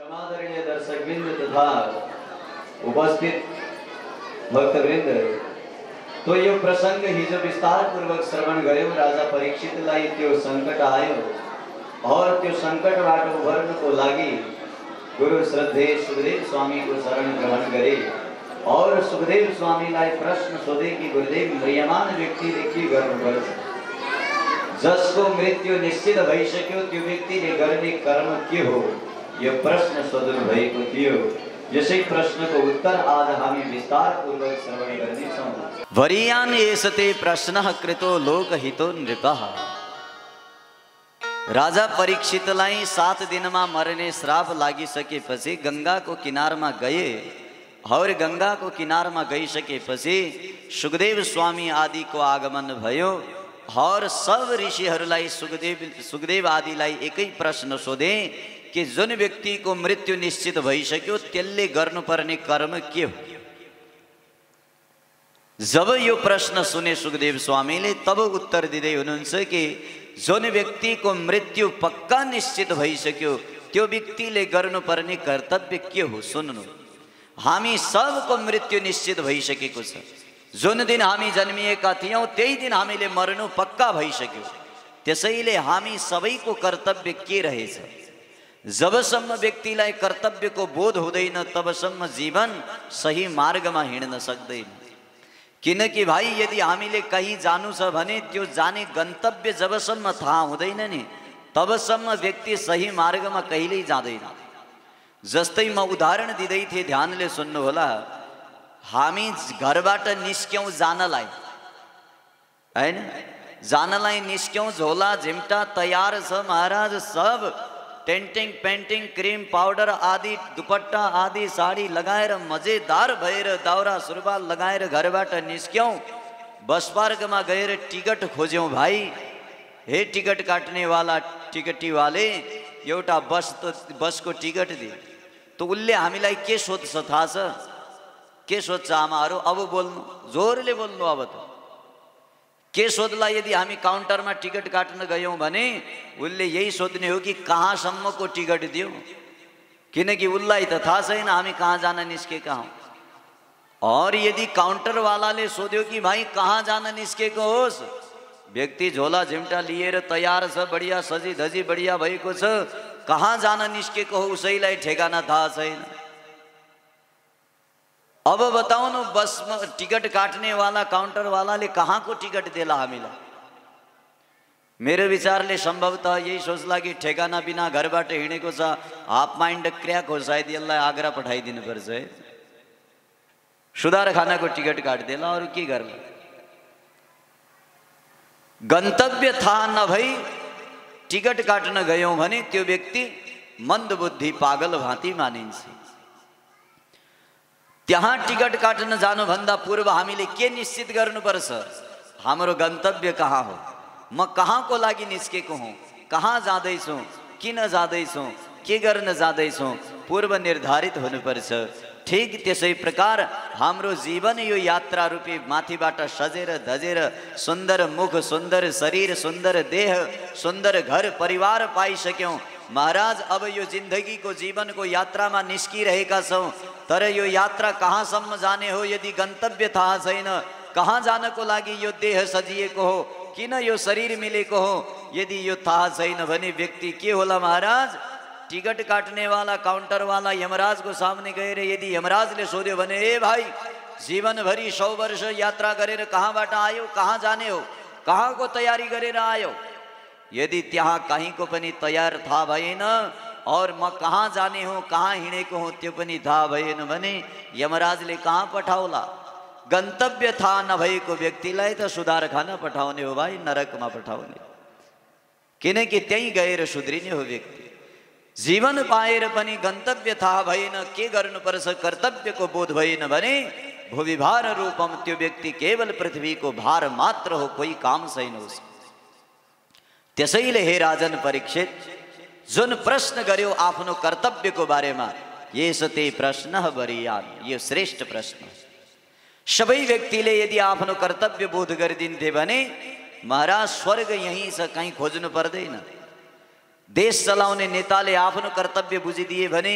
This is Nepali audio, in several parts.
क्षमादरणीय दर्शकवृंद तथा उपस्थित भक्तवृंद, तो यो प्रसंग हिजो विस्तार पूर्वक श्रवण गर्यो। राजा परीक्षितलाई त्यो संकट आयो और त्यो संकटबाट उभर्नको लागि गुरु श्रद्धेय सुखदेव स्वामी को शरण ग्रहण गरे और सुखदेव स्वामीलाई प्रश्न सोधे कि गुरुदेव, म्रियमान व्यक्तिले के गर्नुपर्छ? जसको मृत्यु निश्चित भइसक्यो त्यो व्यक्तिले गर्ने कर्म के हो? यो प्रश्न सोध्नु भएको थियो। यसै प्रश्नको उत्तर आज हामी विस्तार पूर्वक श्रवण गर्नेछौँ। वरीयान एषते प्रश्नः कृतो लोकहितो नृपः। राजा परीक्षितलाई 7 दिनमा मर्ने श्राप लागिसकेपछि गंगाको किनारमा गए और गंगाको किनारमा गइसकेपछि सुखदेव स्वामी आदिको आगमन भयो और सब ऋषिहरूलाई सुखदेव आदिलाई एकै प्रश्न सोधे कि जुन व्यक्ति को मृत्यु निश्चित भइसक्यो त्यसले गर्नुपर्ने कर्म के हो? जब यो प्रश्न सुने सुखदेव स्वामीले तब उत्तर दिँदै हुनुहुन्छ कि जुन व्यक्ति को मृत्यु पक्का निश्चित भइसक्यो त्यो व्यक्तिले गर्नुपर्ने कर्तव्य के हो? सुन्नु, हामी सबको मृत्यु निश्चित भइसकेको छ। जुन दिन हामी जन्मिएका थियौं त्यही दिन हामीले मर्नु पक्का भइसक्यो। त्यसैले हामी सबैको कर्तव्य के रहेछ? जबसम्म व्यक्तिलाई कर्तव्यको बोध हुँदैन तबसम्म जीवन सही मार्गमा हिँड्न सक्दैन। किनकि भाइ, यदि हामीले कहीँ जानु छ भने त्यो जाने गन्तव्य जबसम्म थाहा हुँदैन नि तबसम्म व्यक्ति सही मार्गमा कहिल्यै जाँदैन। जस्तै म उदाहरण दिँदै थिएँ, ध्यानले सुन्नुहोला। हामी घरबाट निस्क्यौँ जानलाई, हैन? जानलाई निस्क्यौँ, झोला झिम्टा तयार छ महाराज। सब टेन्टिङ पेन्टिङ क्रीम पाउडर आदि दुपट्टा आदि साडी लगाएर मजेदार भएर दाउरा सुरुवाल लगाएर घरबाट निस्क्यौँ। बस पार्कमा गएर टिकट खोज्यौँ। भाइ, हे टिकट काट्नेवाला टिकटी वाले, एउटा बसको टिकट दिए। तो उसले हामीलाई के सोध्छ थाहा छ? के सोध्छ आमाहरू? अब बोल्नु, जोरले बोल्नु। अब त के सोध्ला? यदि हामी काउन्टरमा टिकट काट्न गयौँ भने उसले यही सोध्ने हो कि कहाँसम्मको टिकट दियो, किनकि उसलाई त थाहा छैन हामी कहाँ जान निस्केका हौँ। और यदि काउन्टरवालाले सोध्यो कि भाइ कहाँ जान निस्केको होस्, व्यक्ति झोला झिम्टा लिएर तयार छ, बढिया सजी धजी बढिया भएको छ, कहाँ जान निस्केको हो उसैलाई ठेगाना थाहा छैन। अब बताउनु, बसमा टिकट काट्ने वाला काउन्टर वालाले कहाँको टिकट देला हामीलाई? मेरो विचारले सम्भवतः यही सोच्ला कि ठेगाना बिना घरबाट हिँडेको छ, हाफ माइन्ड क्र्याक हो, सायद यसलाई आग्रा पठाइदिनु पर्छ है। सुधार खानाको टिकट काटिदेला, अरू के गर्ला? गन्तव्य थाहा नभई टिकट काट्न गयौँ भने त्यो व्यक्ति मन्दबुद्धि पागल भाँति मानिन्छ। त्यहाँ टिकट काट्न जानुभन्दा पूर्व हामीले के निश्चित गर्नुपर्छ? हाम्रो गन्तव्य कहाँ हो? म कहाँको लागि निस्केको हुँ? कहाँ जाँदैछु? किन जाँदैछु? के गर्न जाँदैछु? पूर्व निर्धारित हुनुपर्छ। ठीक त्यसै प्रकार हाम्रो जीवन यो यात्रा रूपी माथिबाट सजेर धजेर सुन्दर मुख, सुन्दर शरीर, सुन्दर देह, सुन्दर घर परिवार पाइसक्यौँ महाराज। अब यो जिन्दगीको जीवनको यात्रामा निस्किरहेका छौँ, तर यो यात्रा कहाँसम्म जाने हो यदि गन्तव्य थाहा छैन, कहाँ जानको लागि यो देह सजिएको हो, किन यो शरीर मिलेको हो, यदि यो थाहा छैन भने व्यक्ति के होला महाराज? टिकट काट्नेवाला काउन्टरवाला यमराजको सामने गएर यदि यमराजले सोध्यो भने, ए भाइ, जीवनभरि 100 वर्ष यात्रा गरेर कहाँबाट आयो? कहाँ जाने हो? कहाँको तयारी गरेर आयो? यदि त्यहाँ कहीँको पनि तयार थाहा भएन और म कहाँ जाने हो, कहाँ हिँडेको हुँ त्यो पनि थाहा भएन भने यमराजले कहाँ पठाउला? गन्तव्य थाहा नभएको व्यक्तिलाई त सुधार खाना पठाउने हो भाइ, नरकमा पठाउने। किनकि त्यहीँ गएर सुध्रिने हो व्यक्ति। जीवन पाएर पनि गन्तव्य थाहा भएन, के गर्नुपर्छ कर्तव्यको बोध भएन भने भूविभार रूपम, त्यो व्यक्ति केवल पृथ्वीको भार मात्र हो, कोही काम छैन उसको। त्यसैले हे राजन परीक्षित, जुन प्रश्न गर्यो आफ्नो कर्तव्यको बारेमा, येषते प्रश्नः वरीयान, यो श्रेष्ठ प्रश्न। सबै व्यक्तिले यदि आफ्नो कर्तव्य बोध गरिदिन्थे भने महाराज स्वर्ग यहीँ छ, कहीँ खोज्नु पर्दैन। देश चलाउने नेताले आफ्नो कर्तव्य बुझिदिए भने,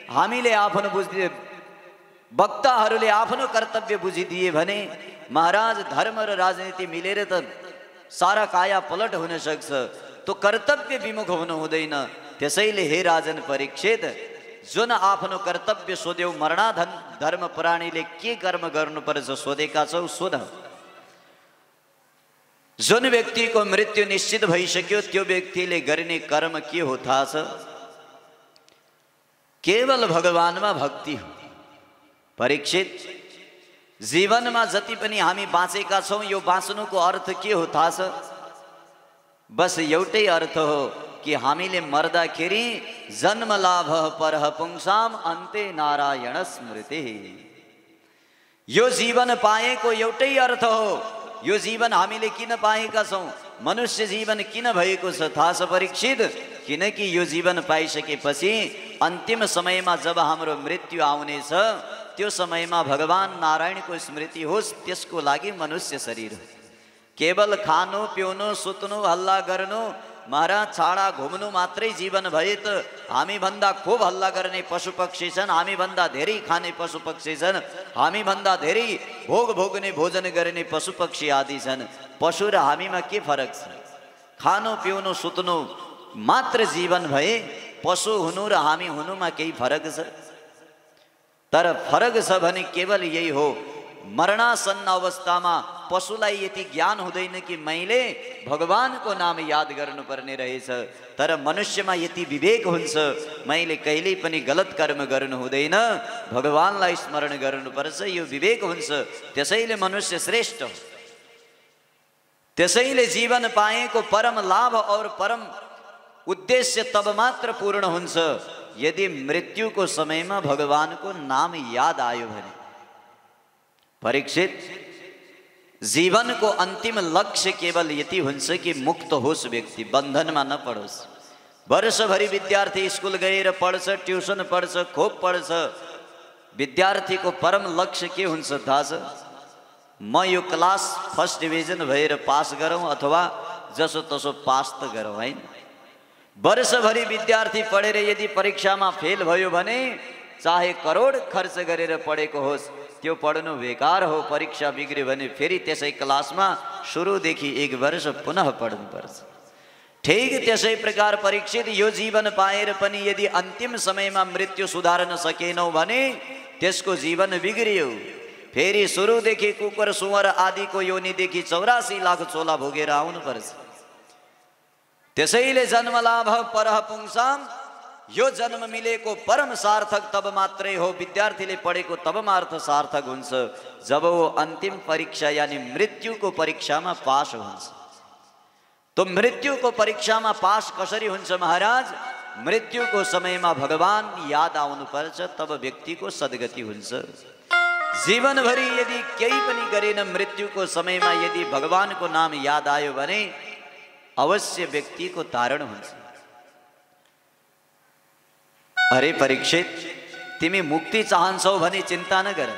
हामीले आफ्नो बुझिदिए, वक्ताहरूले आफ्नो कर्तव्य बुझिदिए भने महाराज धर्म र राजनीति मिलेर त सारा काया पलट हुन सक्छ। तो कर्तव्य विमुख हुनु हुँदैन। त्यसैले हे राजन परीक्षित, जुन आफ्नो कर्तव्य सोध्यौ, मरणाधन धर्म प्राणीले के कर्म गर्नुपर्छ सोधेका छौ, सोध। जुन व्यक्तिको मृत्यु निश्चित भइसक्यो त्यो व्यक्तिले गर्ने कर्म के हो थाहा छ? केवल भगवानमा भक्ति हो। परीक्षित, जीवनमा जति पनि हामी बाँचेका छौँ, यो बाँच्नुको अर्थ के हो थाहा छ? बस एउटै अर्थ हो कि हामीले मर्दाखेरि जन्म लाभ परह पुंसाम अन्ते नारायण स्मृति। यो जीवन पाएको एउटै अर्थ हो। यो जीवन हामीले किन पाएका छौँ? मनुष्य जीवन किन भएको छ थाहा छ परीक्षित? किनकि यो जीवन पाइसकेपछि अन्तिम समयमा जब हाम्रो मृत्यु आउनेछ, त्यो समयमा भगवान नारायणको स्मृति होस्, त्यसको लागि मनुष्य शरीर हो। केवल खानु पिउनु सुत्नु हल्ला गर्नु महाराज छाडा घुम्नु मात्रै जीवन भए त हामीभन्दा खूब हल्ला गर्ने पशु पक्षी छन्, हामीभन्दा धेरै खाने पशु पक्षी छन्, हामीभन्दा धेरै भोग भोग्ने भोजन गर्ने पशु पक्षी आदि छन्। पशु र हामीमा के फरक छ? खानु पिउनु सुत्नु मात्र जीवन भए पशु हुनु र हामी हुनुमा केही फरक छ? तर फरक छ भने केवल यही हो, मरणासन्न अवस्थामा पशुलाई यति ज्ञान हुँदैन कि मैले भगवानको नाम याद गर्नुपर्ने रहेछ, तर मनुष्यमा यति विवेक हुन्छ, मैले कहिल्यै पनि गलत कर्म गर्नु हुँदैन, भगवानलाई स्मरण गर्नुपर्छ, यो विवेक हुन्छ। त्यसैले मनुष्य श्रेष्ठ हो। त्यसैले जीवन पाएको परम लाभ और परम उद्देश्य तब मात्र पूर्ण हुन्छ यदि मृत्युको समयमा भगवानको नाम याद आयो भने। परीक्षित, जीवनको अन्तिम लक्ष्य केवल यति हुन्छ कि मुक्त होस् व्यक्ति, बन्धनमा नपरोस्। वर्षभरि विद्यार्थी स्कुल गएर पढ्छ, ट्युसन पढ्छ, खोप पढ्छ, विद्यार्थीको परम लक्ष्य के हुन्छ थाहा छ? म यो क्लास फर्स्ट डिभिजन भएर पास गरौँ अथवा जसो तसो पास त गरौँ, होइन? वर्षभरि विद्यार्थी पढेर यदि परीक्षामा फेल भयो भने चाहे करोड खर्च गरेर पढेको होस्, त्यो पढ्नु बेकार हो। परीक्षा बिग्रियो भने फेरि त्यसै क्लासमा सुरुदेखि 1 वर्ष पुनः पढ्नुपर्छ। ठीक त्यसै प्रकार परीक्षित, यो जीवन पाएर पनि यदि अन्तिम समयमा मृत्यु सुधार्न सकेनौ भने त्यसको जीवन बिग्रियो। फेरि सुरुदेखि कुकुर सुँवर आदिको योनिदेखि 84 लाख चोला भोगेर आउनुपर्छ। त्यसैले जन्म लाभ परह पुंसाम, यो जन्म मिलेको परम सार्थक तब मात्रै हो, विद्यार्थीले पढेको तब मात्र सार्थक हुन्छ जब वो अन्तिम परीक्षा यानी मृत्युको परीक्षामा पास हुन्छ। तो मृत्युको परीक्षामा पास कसरी हुन्छ महाराज? मृत्युको समयमा भगवान याद आउनुपर्छ, तब व्यक्तिको सद्गति हुन्छ। जीवनभरि यदि केही पनि गरेन, मृत्युको समयमा यदि भगवानको नाम याद आयो भने अवश्य व्यक्तिको तारण हुन्छ। अरे परीक्षित, तिमी मुक्ति चाहन्छौ भने चिन्ता नगर।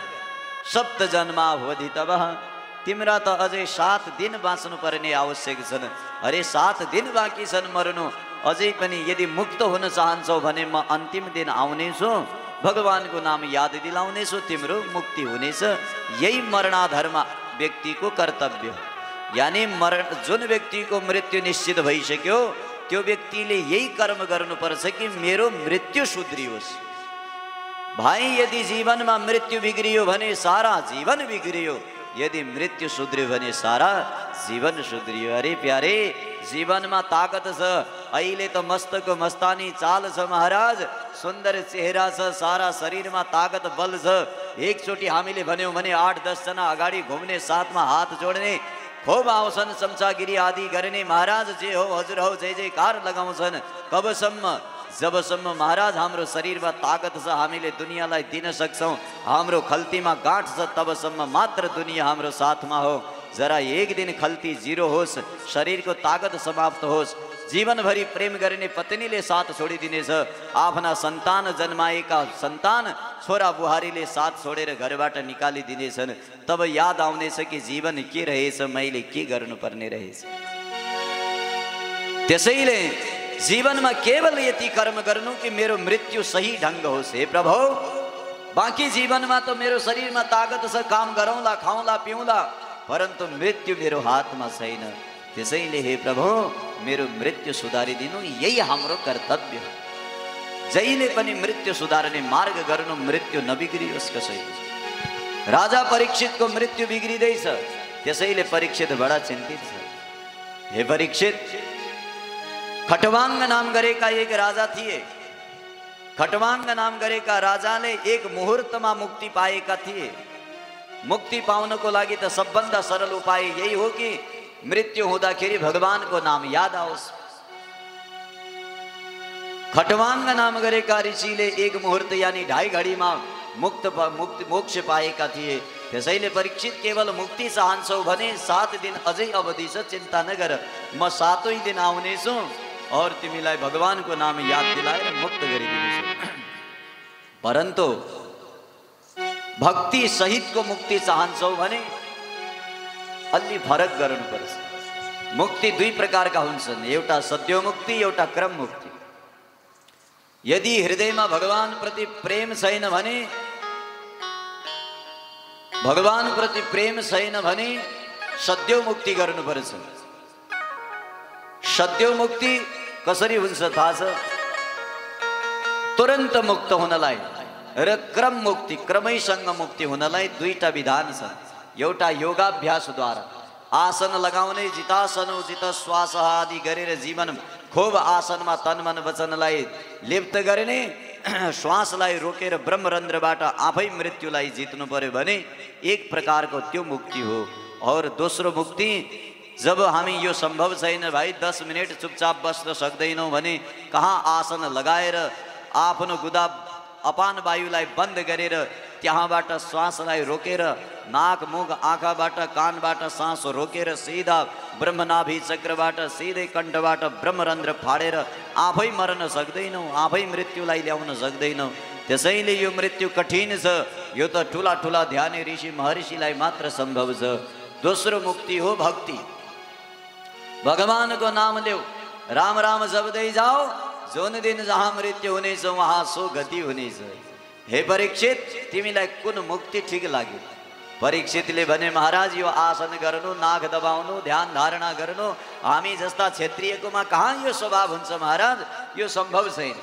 सप्त जन्मावधि तब, तिम्रा त अझै 7 दिन बाँच्नु पर्ने आवश्यक छन्। अरे 7 दिन बाँकी छन् मर्नु, अझै पनि यदि मुक्त हुन चाहन्छौ भने म अन्तिम दिन आउनेछु, भगवानको नाम याद दिलाउनेछु, तिम्रो मुक्ति हुनेछ। यही मरणाधर्म व्यक्तिको कर्तव्य हो। यानी जुन व्यक्तिको मृत्यु निश्चित भइसक्यो त्यो व्यक्तिले यही कर्म गर्नुपर्छ कि मेरो मृत्यु सुध्रियोस्। भाइ, यदि जीवनमा मृत्यु बिग्रियो भने सारा जीवन बिग्रियो, यदि मृत्यु सुध्रियो भने सारा जीवन सुध्रियो। अरे प्यारे, जीवनमा ताकत छ। अहिले त मस्तको मस्तानी चाल छ महाराज, सुन्दर चेहरा छ, सारा शरीरमा ताकत बल छ। एकचोटि हामीले भन्यौँ भने 8-10 जना अगाडि घुम्ने, साथमा हात जोड्ने, खूब आउँछन्, चम्चागिरी आदि गर्ने। महाराज जे हो हजुर हो जय जयकार लगाउँछन्। कबसम्म? जबसम्म महाराज हाम्रो शरीरमा ताकत छ, हामीले दुनियाँलाई दिन सक्छौँ, हाम्रो खल्तीमा गाँठ छ, तबसम्म मात्र दुनियाँ हाम्रो साथमा हो। जरा एक दिन खल्ती 0 होस्, शरीरको ताकत समाप्त होस्, जीवनभरि प्रेम गर्ने पत्नीले साथ छोडिदिनेछ, आफ्ना सन्तान जन्माएका सन्तान छोरा बुहारीले साथ छोडेर घरबाट निकालिदिनेछन्, तब याद आउनेछ कि जीवन के रहेछ, मैले के गर्नुपर्ने रहेछ। त्यसैले जीवन में केवल यति कर्म गर्नु कि मेरो मृत्यु सही ढंग होस्। हे प्रभु, बाँकी जीवन में तो मेरो शरीर में ताकत छ, काम गरौँला, खाउँला, पिउँला, परन्तु मृत्यु मेरो हातमा छैन। त्यसैले हे प्रभु, मेरो मृत्यु सुधारिदिनु, यही हाम्रो कर्तव्य हो। जहिले पनि मृत्यु सुधार्ने मार्ग गर्नु, मृत्यु नबिग्रियोस् कसैको। राजा परीक्षितको मृत्यु बिग्रिँदैछ, त्यसैले परीक्षित बडा चिन्तित छ। हे परीक्षित, खटवांग नाम गरेका एक राजा थिए। खटवांग नाम गरेका राजाले एक मुहूर्तमा मुक्ति पाएका थिए। मुक्ति पाउनको लागि त सबभन्दा सरल उपाय यही हो कि मृत्यु हुँदाखेरि भगवानको नाम याद आओस्। खटवांग नाम गरेका ऋषिले एक मुहूर्त यानी 2.5 घडीमा मोक्ष पाएका थिए। त्यसैले परीक्षित केवल मुक्ति चाहन्छौ भने 7 दिन अझै अवधि छ, चिन्ता नगर, म 7औं दिन आउनेछु और तिमीलाई भगवानको नाम याद दिलाएर मुक्त गरिदिनेछु। परन्तु भक्ति सहितको मुक्ति चाहन्छौ भने अलि फरक गर्नुपर्छ। मुक्ति 2 प्रकारका हुन्छन्, एउटा सद्यो मुक्ति, एउटा क्रम मुक्ति। यदि हृदयमा भगवान प्रति प्रेम छैन भने, भगवान प्रति प्रेम छैन भने सद्यो मुक्ति गर्नुपर्छ। सद्यो मुक्ति कसरी हुन्छ थाहा छ? तुरन्त मुक्त हुनलाई र क्रम मुक्ति, क्रमैसँग मुक्ति हुनलाई 2टा विधान छ। एउटा योगाभ्यासद्वारा, आसन लगाउने, जितासन, जित श्वास आदि गरेर जीवन खूब आसनमा तन मन वचनलाई लिप्त गर्ने, श्वासलाई रोकेर ब्रह्मरन्ध्रबाट आफै मृत्युलाई जित्नु पर्यो भने एक प्रकारको त्यो मुक्ति हो। और दोस्रो मुक्ति, जब हामी यो संभव छैन भाइ 10 मिनट चुपचाप बस्न सक्दैनौँ भने कहाँ आसन लगाएर आफ्नो गुदा अपान वायुलाई बन्द गरेर त्यहाँबाट श्वासलाई रोकेर नाक मुख आँखाबाट कानबाट सास रोकेर सीधा ब्रह्मनाभि चक्रबाट सिधै कण्ठबाट ब्रह्मरन्ध्र फाडेर आफै मर्न सक्दैनौँ, आफै मृत्युलाई ल्याउन सक्दैनौँ। त्यसैले यो मृत्यु कठिन छ। यो त ठुला ठुला ध्यानी ऋषि महर्षिलाई मात्र सम्भव छ। दोस्रो मुक्ति हो भक्ति। भगवानको नाम ल्याऊ, राम राम जप्दै जाओ, जुन दिन जहाँ मृत्यु हुनेछ वहाँ सो गति हुनेछ। हे परीक्षित, तिमीलाई कुन मुक्ति ठिक लाग्यो? परीक्षितले भने महाराज यो आसन गर्नु, नाक दबाउनु, ध्यान धारणा गर्नु हामी जस्ता क्षेत्रीयकोमा कहाँ यो स्वभाव हुन्छ महाराज, यो सम्भव छैन।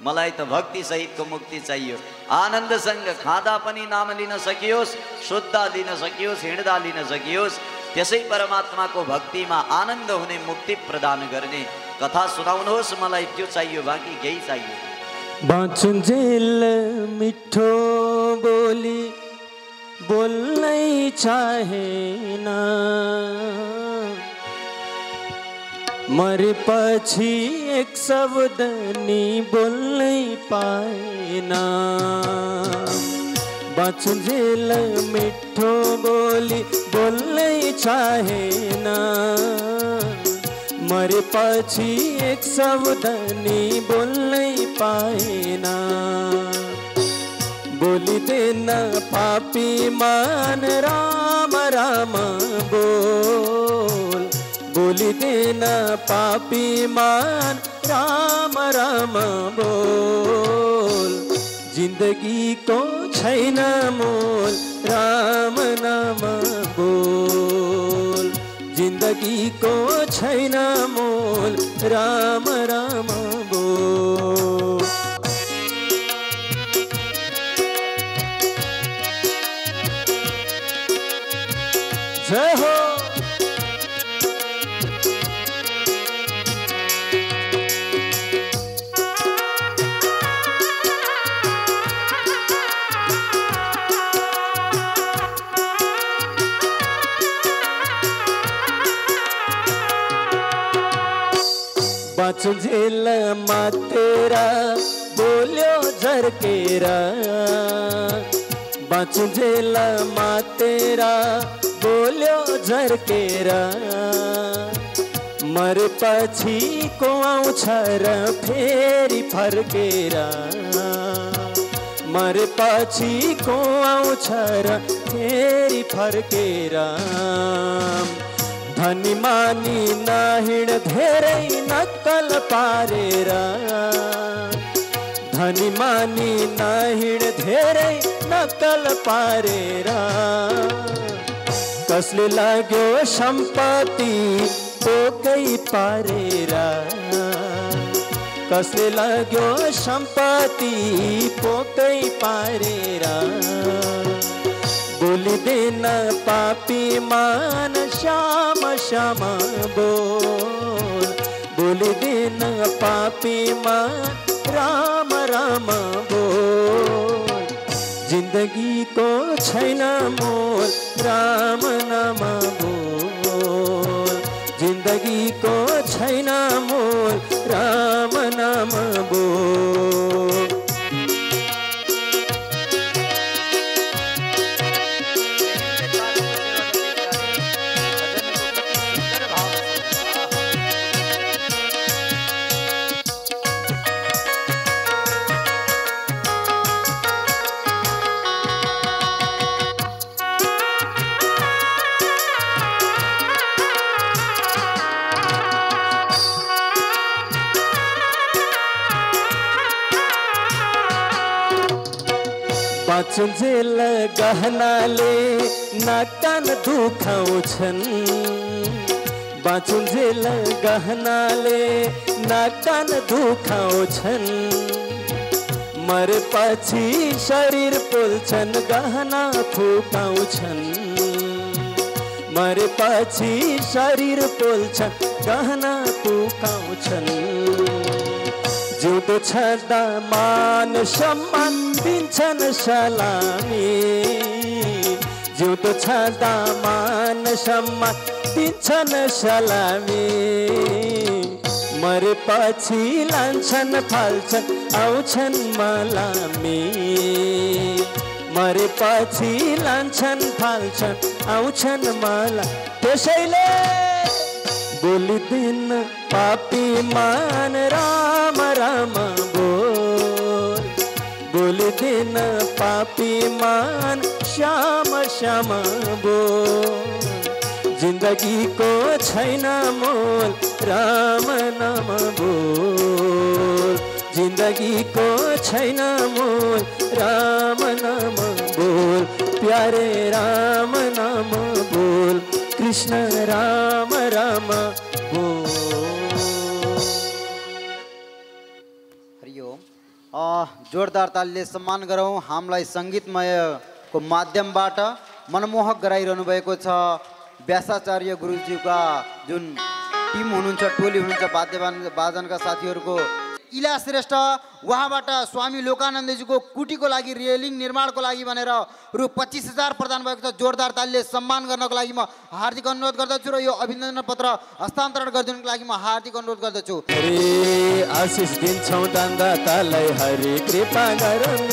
मलाई त भक्ति सहितको मुक्ति चाहियो। आनन्दसँग खाँदा पनि नाम लिन सकियोस्, शुद्ध लिन सकियोस्, हिँड्दा लिन सकियोस्। त्यसै परमात्माको भक्तिमा आनन्द हुने मुक्ति प्रदान गर्ने कथा सुनाउनुहोस्, मलाई त्यो चाहियो, बाँकी केही चाहियो। बाँचुन्जेल मिठो बोली बोल्नै चाहेन, मरेपछि एक शब्द नि बोल्नै पाएन। बाँचुन्जेल मिठो बोली बोल्नै चाहेन, मरेपछि एक शब्द नि बोल्नै पाएन। बोलिदेन पापी मान राम राम बोल, बोलिदेन पापी मान राम राम बोल। जिन्दगी को छैन मोल, राम नाम बोल। जिन्दगी को छैन मोल, राम राम बोल। जय हो। बाँचुन्जेल मा तेरा बोल्यो झर्केरा, बाँचुन्जेल मा तेरा बोल्यो झर्केरा। मरेपछि को आउँछ र फेरि फर्केर, मरेपछि को आउँछ र फेरि फर्केर। धनी मानी नाहिण धेरै नक्कल पारेर धनी मानी नाहिण धेरै नक्कल पारेर कसले लाग्यो सम्पत्ति पोकै पारेर कसले लाग्यो सम्पत्ति पोकै पारेर बोलिदेन पापी मान श्याम श्याम बोल बोलिदेन पापी मान राम राम बोल जिंदगी को छैन मोल राम नाम बोल जिंदगी को छैन मोल राम नाम बोल बाँचुन्जेल गहनाले नाकान दुखाउँछन् बाँचुन्जेल गहनाले नाकान दुखाउँछन् मरेपछि शरीर पोल्छन् गहना फुकाउँछन् मरेपछि शरीर पोल्छन् गहना फुकाउँछन् जिउँदो छँदा मान सम्मान दिन्छन् सलामी जिउँदो छँदा मान सम्मान दिन्छन् सलामी मरेपछि लान्छन् फाल्छन् आउँछन् मलामी मरेपछि लान्छन् फाल्छन् आउँछन् मला त्यसैले बोलिदिन पापी मान राम राम बोल बोलिदिन पापी मान श्याम श्याम बोल जिंदगी को छैन मोल राम नाम बोल जिंदगी को छैन मोल राम नाम बोल प्यारे राम नाम बोल कृष्ण राम राम बोल। हरिओम जोरदार तालीले सम्मान गरौँ हामीलाई सङ्गीतमयको माध्यमबाट मनमोहक गराइरहनु भएको छ व्यासाचार्य गुरुज्यूका जुन टिम हुनुहुन्छ टोली हुनुहुन्छ वादनका साथीहरूको इला श्रेष्ठ उहाँबाट स्वामी लोकानन्दजीको कुटीको लागि रेलिङ निर्माणको लागि भनेर रु 25,000 प्रदान भएको छ जोरदार तालीले सम्मान गर्नको लागि म हार्दिक अनुरोध गर्दछु र यो अभिनन्दन पत्र हस्तान्तरण गरिदिनुको लागि म हार्दिक अनुरोध गर्दछु। हरे आशिष दिन्छौँ दानदातालाई हरे कृपा गरून्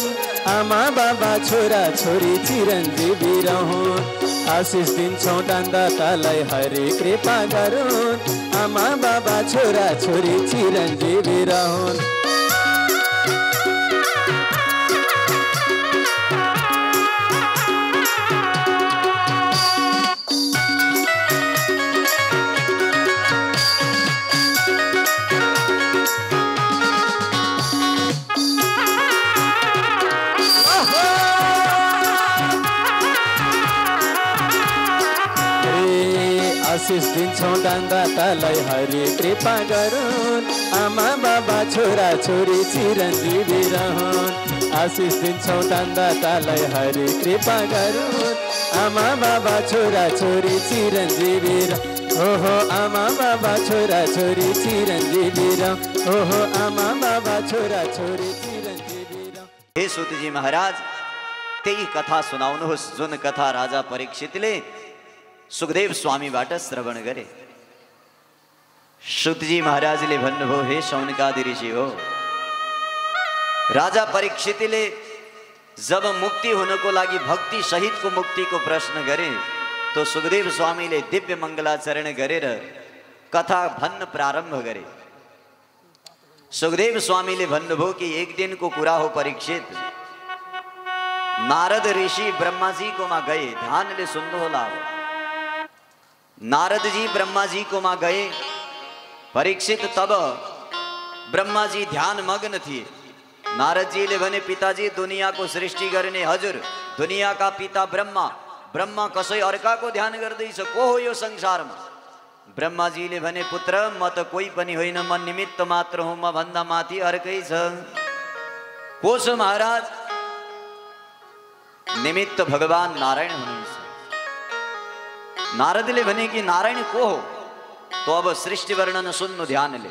आमा बाबा छोरा छोरी चिरञ्जीवी रहून् आशिष दिन्छौँ दानदातालाई हरे कृपा गरून् आमा बाबा छोरा छोरी चिरञ्जीवी रहून्। आशिष दिन्छौँ दानदातालाई हरे कृपा गरून् आमा बाबा छोरा छोरी चिरञ्जीवी रहून् आशिष दिन्छौँ दानदातालाई हरे कृपा गरून् आमा बाबा छोरा छोरी चिरञ्जीवी ओहो आमा बाबा छोरा छोरी चिरञ्जीवी ओहो आमा बाबा छोरा छोरी चिरञ्जीवी। हे सूतजी महाराज त्यही कथा सुनाउनुहोस् जुन कथा राजा परीक्षितले सुखदेव स्वामीबाट श्रवण गरे। सूतजी महाराजले भन्नुभयो हे शौनकादि ऋषि हो राजा परीक्षितले जब मुक्ति हुनको लागि भक्ति सहितको मुक्तिको प्रश्न गरे तो सुखदेव स्वामीले दिव्य मङ्गलाचरण गरेर कथा भन्न प्रारम्भ गरे। सुखदेव स्वामीले भन्नुभयो कि एक दिनको कुरा हो परीक्षित नारद ऋषि ब्रह्माजीकोमा गए ध्यानले सुन्नु होला नारद जी ब्रह्मा जी को मां गए। परीक्षित तब ब्रह्मा जी ध्यान मग्न थिए। नारद जी ले भने पिताजी दुनिया को सृष्टि गर्ने हजुर, दुनिया का पिता ब्रह्मा, ब्रह्मा कसै अर्का को ध्यान गर्दैछ, को हो यो संसारमा? ब्रह्मा जी ले भने पुत्र म त कोही पनि होइन, म निमित्त मात्र हुँ, म भन्दा माथि अर्कै छ। को छ महाराज? निमित्त भगवान नारायण हुनुहुन्छ। नारदले भने कि नारायण को हो? तो अब सृष्टि वर्णन सुन्नु ध्यानले।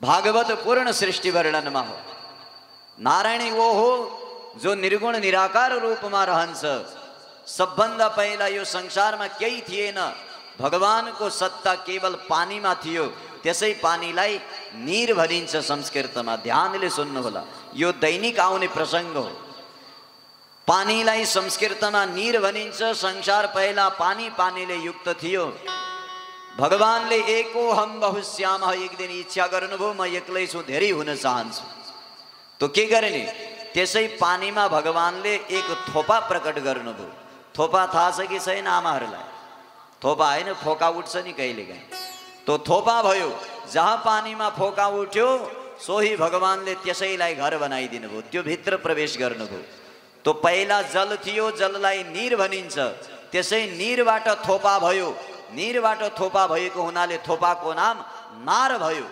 भागवत पूर्ण सृष्टि वर्णनमा हो। नारायण वो हो जो निर्गुण निराकार रूपमा रहन्छ। सबभन्दा पहिला यो संसारमा केही थिएन, भगवानको सत्ता केवल पानीमा थियो। त्यसै पानीलाई नीर भनिन्छ संस्कृतमा। ध्यानले सुन्नु होला, यो दैनिक आउने प्रसंग हो। पानीलाई संस्कृतमा नीर भनिन्छ। संसार पहिला पानी पानीले युक्त थियो। भगवानले एको हम बहुश्याम, एक दिन इच्छा गर्नुभयो म एक्लै छु, धेरै हुन चाहन्छु। तो के गर्ने? त्यसै पानीमा भगवानले एक थोपा प्रकट गर्नुभयो। थोपा थाहा छ कि छैन आमाहरूलाई? थोपा होइन, फोका उठ्छ नि कहिलेकाहीँ। तो थोपा भयो। जहाँ पानीमा फोका उठ्यो सोही भगवानले त्यसैलाई घर बनाइदिनु भयो, त्यो भित्र प्रवेश गर्नुभयो। तो पहिला जल थियो, जललाई नीर भनिन्छ। त्यसै नीरबाट थोपा भयो। नीरबाट थोपा भएको हुनाले थोपाको नाम नार भयो।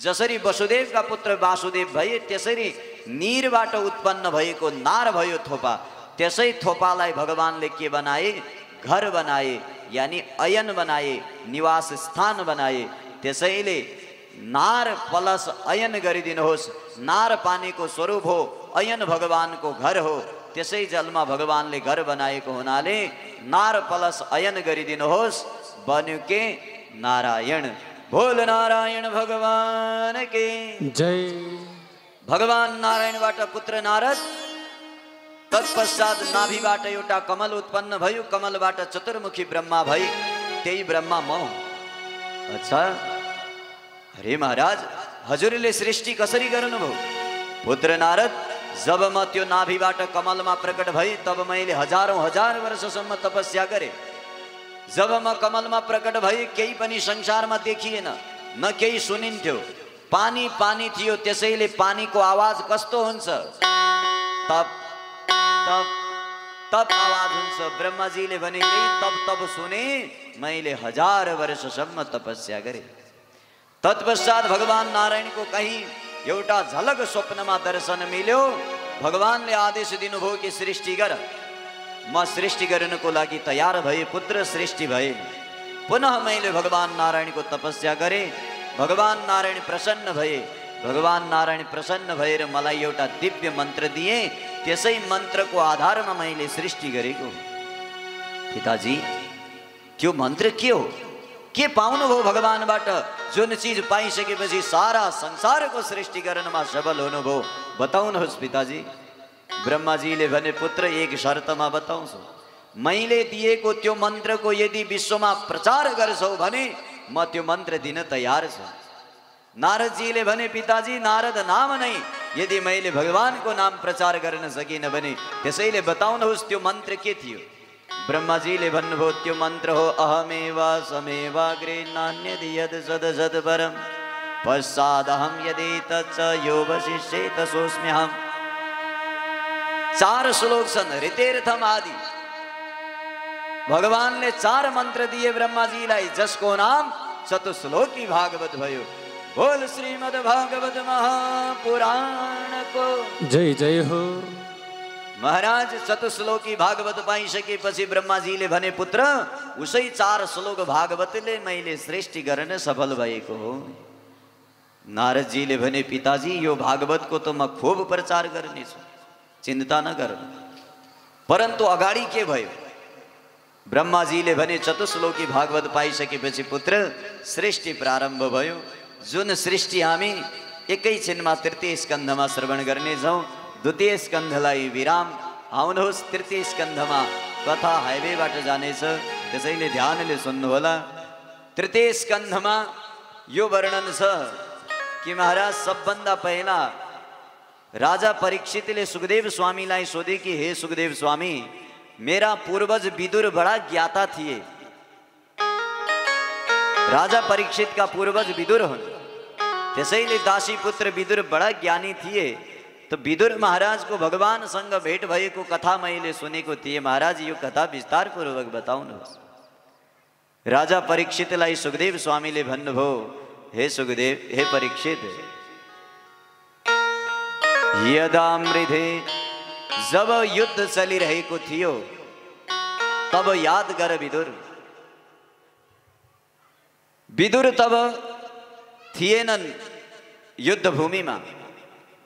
जसरी वसुदेवका पुत्र वासुदेव भए त्यसरी नीरबाट उत्पन्न भएको नार भयो थोपा। त्यसै थोपालाई भगवानले के बनाए? घर बनाए, यानी अयन बनाए, निवास स्थान बनाए। त्यसैले नार प्लस अयन गरिदिनुहोस्। नार पानीको स्वरूप हो, अयन भगवानको घर हो। त्यसै जलमा भगवानले घर बनाएको हुनाले नार प्लस अयन गरिदिनुहोस्, बन्यो के नारायण। बोल नारायण भगवान के जय। भगवान नारायणबाट पुत्र नारद, तत्पश्चात नाभिबाट एउटा कमल उत्पन्न भयो। कमलबाट चतुर्मुखी ब्रह्मा भई, त्यही ब्रह्मा म हुँ। अच्छा, अरे महाराज हजुरले सृष्टि कसरी गर्नुभयो? पुत्र नारद, जब म त्यो नाभिबाट कमलमा प्रकट भई तब मैले हजारौं हजार वर्षसम्म तपस्या गरे। जब म कमलमा प्रकट भई केही पनि संसारमा देखिएन, न केही सुनिन्थ्यो। पानी पानी थियो, त्यसैले पानीको आवाज कस्तो हुन्छ? तप तप तप आवाज हुन्छ। ब्रह्माजीले भने यही तप तप सुने, मैले 1000 वर्षसम्म तपस्या गरे। तत्पश्चात भगवान नारायणको कहीं एउटा झलक स्वप्नमा दर्शन मिल्यो। भगवानले आदेश दिनुभयो कि सृष्टि गर। म सृष्टि गर्नको लागि तयार भए। पुत्र सृष्टि भए। पुनः मैले भगवान नारायणको तपस्या गरे। भगवान नारायण प्रसन्न भए। भगवान नारायण प्रसन्न भएर मलाई एउटा दिव्य मन्त्र दिए। त्यसै मन्त्रको आधारमा मैले सृष्टि गरेको। पिताजी, त्यो मन्त्र के हो? के पाउनुभयो भगवानबाट? जुन चीज पाइसकेपछि सारा संसारको सृष्टि गर्नमा सफल हुनुभयो, बताउनुहोस् पिताजी। ब्रह्माजीले भने पुत्र एक शर्तमा बताउँछु। मैले दिएको त्यो मन्त्रको यदि विश्वमा प्रचार गर्छौ भने म त्यो मन्त्र दिन तयार छु। नारदजीले भने पिताजी नारद नाम नै यदि मैले भगवानको नाम प्रचार गर्न सकिन भने त्यसैले बताउनुहोस् त्यो मन्त्र के थियो? ब्रह्माजीले भन्नुभयो त्यो मन्त्र हो अहमेवा समेवाग्रे नान्यदि यद सद सद परम पश्चादहम यदि तच्च यो वशिष्येत सोऽस्म्यहम्। 4 श्लोक छन्, ऋतेर्थम आदि। भगवानले 4 मन्त्र दिए ब्रह्माजीलाई, जसको नाम चतुश्लोकी भागवत भयो। बोल श्रीमद् भागवत महापुराण को जय जय हो। महाराज चतुश्लोकी भागवत पाइसकेपछि ब्रह्माजीले भने पुत्र उसै 4 श्लोक भागवतले मैले सृष्टि गर्न सफल भएको हो। नारदजीले भने पिताजी यो भागवतको त म खूब प्रचार गर्नेछु, चिन्ता नगर। परन्तु अगाडि के भयो? ब्रह्माजीले भने चतुश्लोकी भागवत पाइसकेपछि पुत्र सृष्टि प्रारम्भ भयो। जुन सृष्टि हामी एकैछिनमा तृतीय स्कन्धमा श्रवण गर्नेछौँ। द्वितीय स्कन्धलाई विराम। आउनुहोस्, तृतीय स्कन्धमा कथा हाइवेबाट जानेछ, त्यसैले ध्यानले सुन्नुहोला। तृतीय स्कन्धमा यो वर्णन छ कि महाराज सबभन्दा पहिला राजा परीक्षितले सुखदेव स्वामीलाई सोधे कि हे सुखदेव स्वामी, मेरा पूर्वज विदुर बड़ा ज्ञाता थिए। राजा परीक्षित का पूर्वज विदुर हुन्, त्यसैले दासी पुत्र विदुर बड़ा ज्ञानी थिए। तो विदुर महाराज को भगवान संग भेट भएको कथा मैले सुनेको थिएँ। महाराज यो कथा विस्तार पूर्वक बताउनुहोस्। राजा परीक्षितलाई सुखदेव स्वामीले भन्नुभयो, हे सुखदेव, हे परीक्षित, यदा मृधे जब युद्ध चलिरहेको थियो तब याद गर विदुर। विदुर तब थिएनन् युद्ध भूमिमा,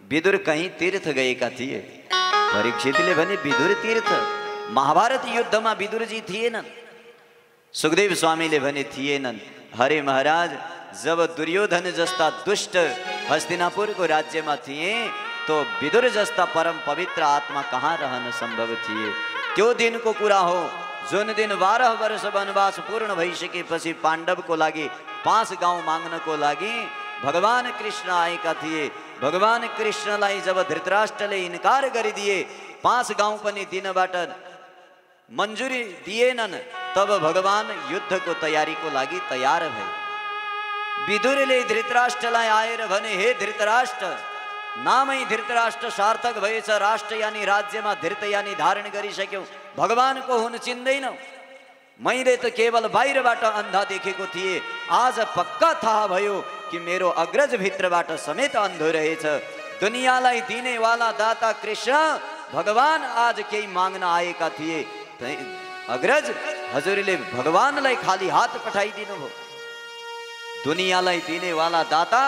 विदुर कहीं तीर्थ गएका थिए। परीक्षितले भने विदुर तीर्थ? महाभारत युद्धमा विदुरजी थिएनन्? सुखदेव स्वामीले भने थिएनन्। हरे महाराज, जब दुर्योधन जस्ता दुष्ट हस्तिनापुरको राज्यमा थिए तो विदुर जस्ता परम पवित्र आत्मा कहाँ रहन संभव थिए। त्यो दिनको कुरा हो जुन दिन 12 वर्ष वनवास पूर्ण भइसकेपछि पाण्डवको लागि 5 गाउँ माग्नको लागि भगवान कृष्ण आएका थिए। भगवान कृष्णलाई जब धृतराष्ट्रले इन्कार गरिदिए, 5 गाउँ पनि दिनबाट मन्जुरी दिएनन्, तब भगवान युद्धको तयारीको लागि तयार भए। विदुरले धृतराष्ट्रलाई आएर भने, हे धृतराष्ट्र, नामै धृतराष्ट्र सार्थक भएछ। राष्ट्र यानी राज्यमा धृत यानी धारण गरिसक्यौ, भगवानको हुन चिन्दैनौ। मैले त केवल बाहिरबाट अन्धा देखेको थिएँ, आज पक्का थाहा भयो कि मेरो अग्रज भित्रबाट समेत अन्धो रहेछ। दुनियाँलाई दिनेवाला दाता कृष्ण भगवान आज केही माग्न आएका थिए। अग्रज, हजुरले भगवानलाई खाली हात पठाइदिनु भयो। दुनियाँलाई दिनेवाला दाता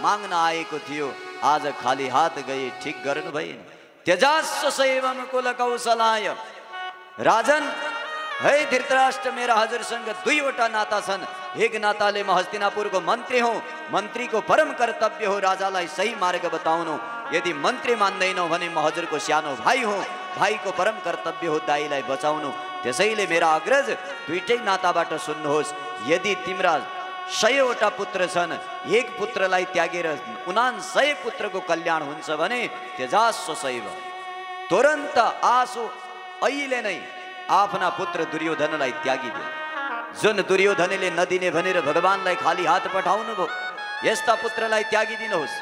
माग्न आएको थियो, आज खाली हात गए, ठिक गर्नु भएन। त्यजास्व शैवम कुल कौशलाय। राजन, हे धृतराष्ट्र, मेरा हजुरसँग 2वटा नाता छन्। एक नाताले म हस्तिनापुरको मन्त्री हुँ, मन्त्रीको परम कर्तव्य हो राजालाई सही मार्ग बताउनु। यदि मन्त्री मान्दैनौ भने म हजुरको सानो भाइ हुँ, भाइको परम कर्तव्य हो दाइलाई बचाउनु। त्यसैले मेरा अग्रज, 2टै नाताबाट सुन्नुहोस्। यदि तिम्रा 100वटा पुत्र छन्, एक पुत्रलाई त्यागेर 99 पुत्रको कल्याण हुन्छ भने त्यजास्व शैव। तुरन्त आँसु अहिले नै आफ्ना पुत्र दुर्योधनलाई त्यागिदियो। जुन दुर्योधनले नदिने भनेर भगवानलाई खाली हात पठाउनु भयो, यस्ता पुत्रलाई त्यागिदिनुहोस्।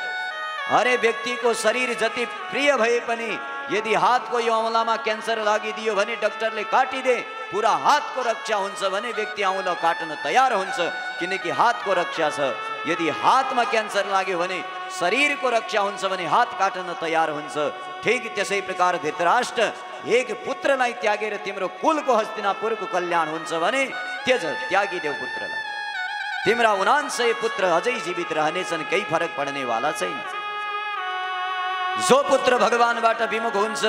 हरेक व्यक्तिको शरीर जति प्रिय भए पनि यदि हातको यो औँलामा क्यान्सर लागिदियो भने डाक्टरले काटिदे, पुरा हातको रक्षा हुन्छ भने व्यक्ति औँला काट्न तयार हुन्छ, किनकि हातको रक्षा छ। यदि हातमा क्यान्सर लाग्यो भने शरीरको रक्षा हुन्छ भने हात काट्न तयार हुन्छ। ठीक त्यसै प्रकार धृतराष्ट्र, एक पुत्रलाई त्यागेर तिम्रो कुलको हस्तिनापुरको कल्याण हुन्छ भने त्यज, त्यागिदेऊ पुत्रलाई। तिम्रा 99 पुत्र अझै जीवित रहनेछन्, केही फरक पर्नेवाला छैन। जो पुत्र भगवानबाट विमुख हुन्छ,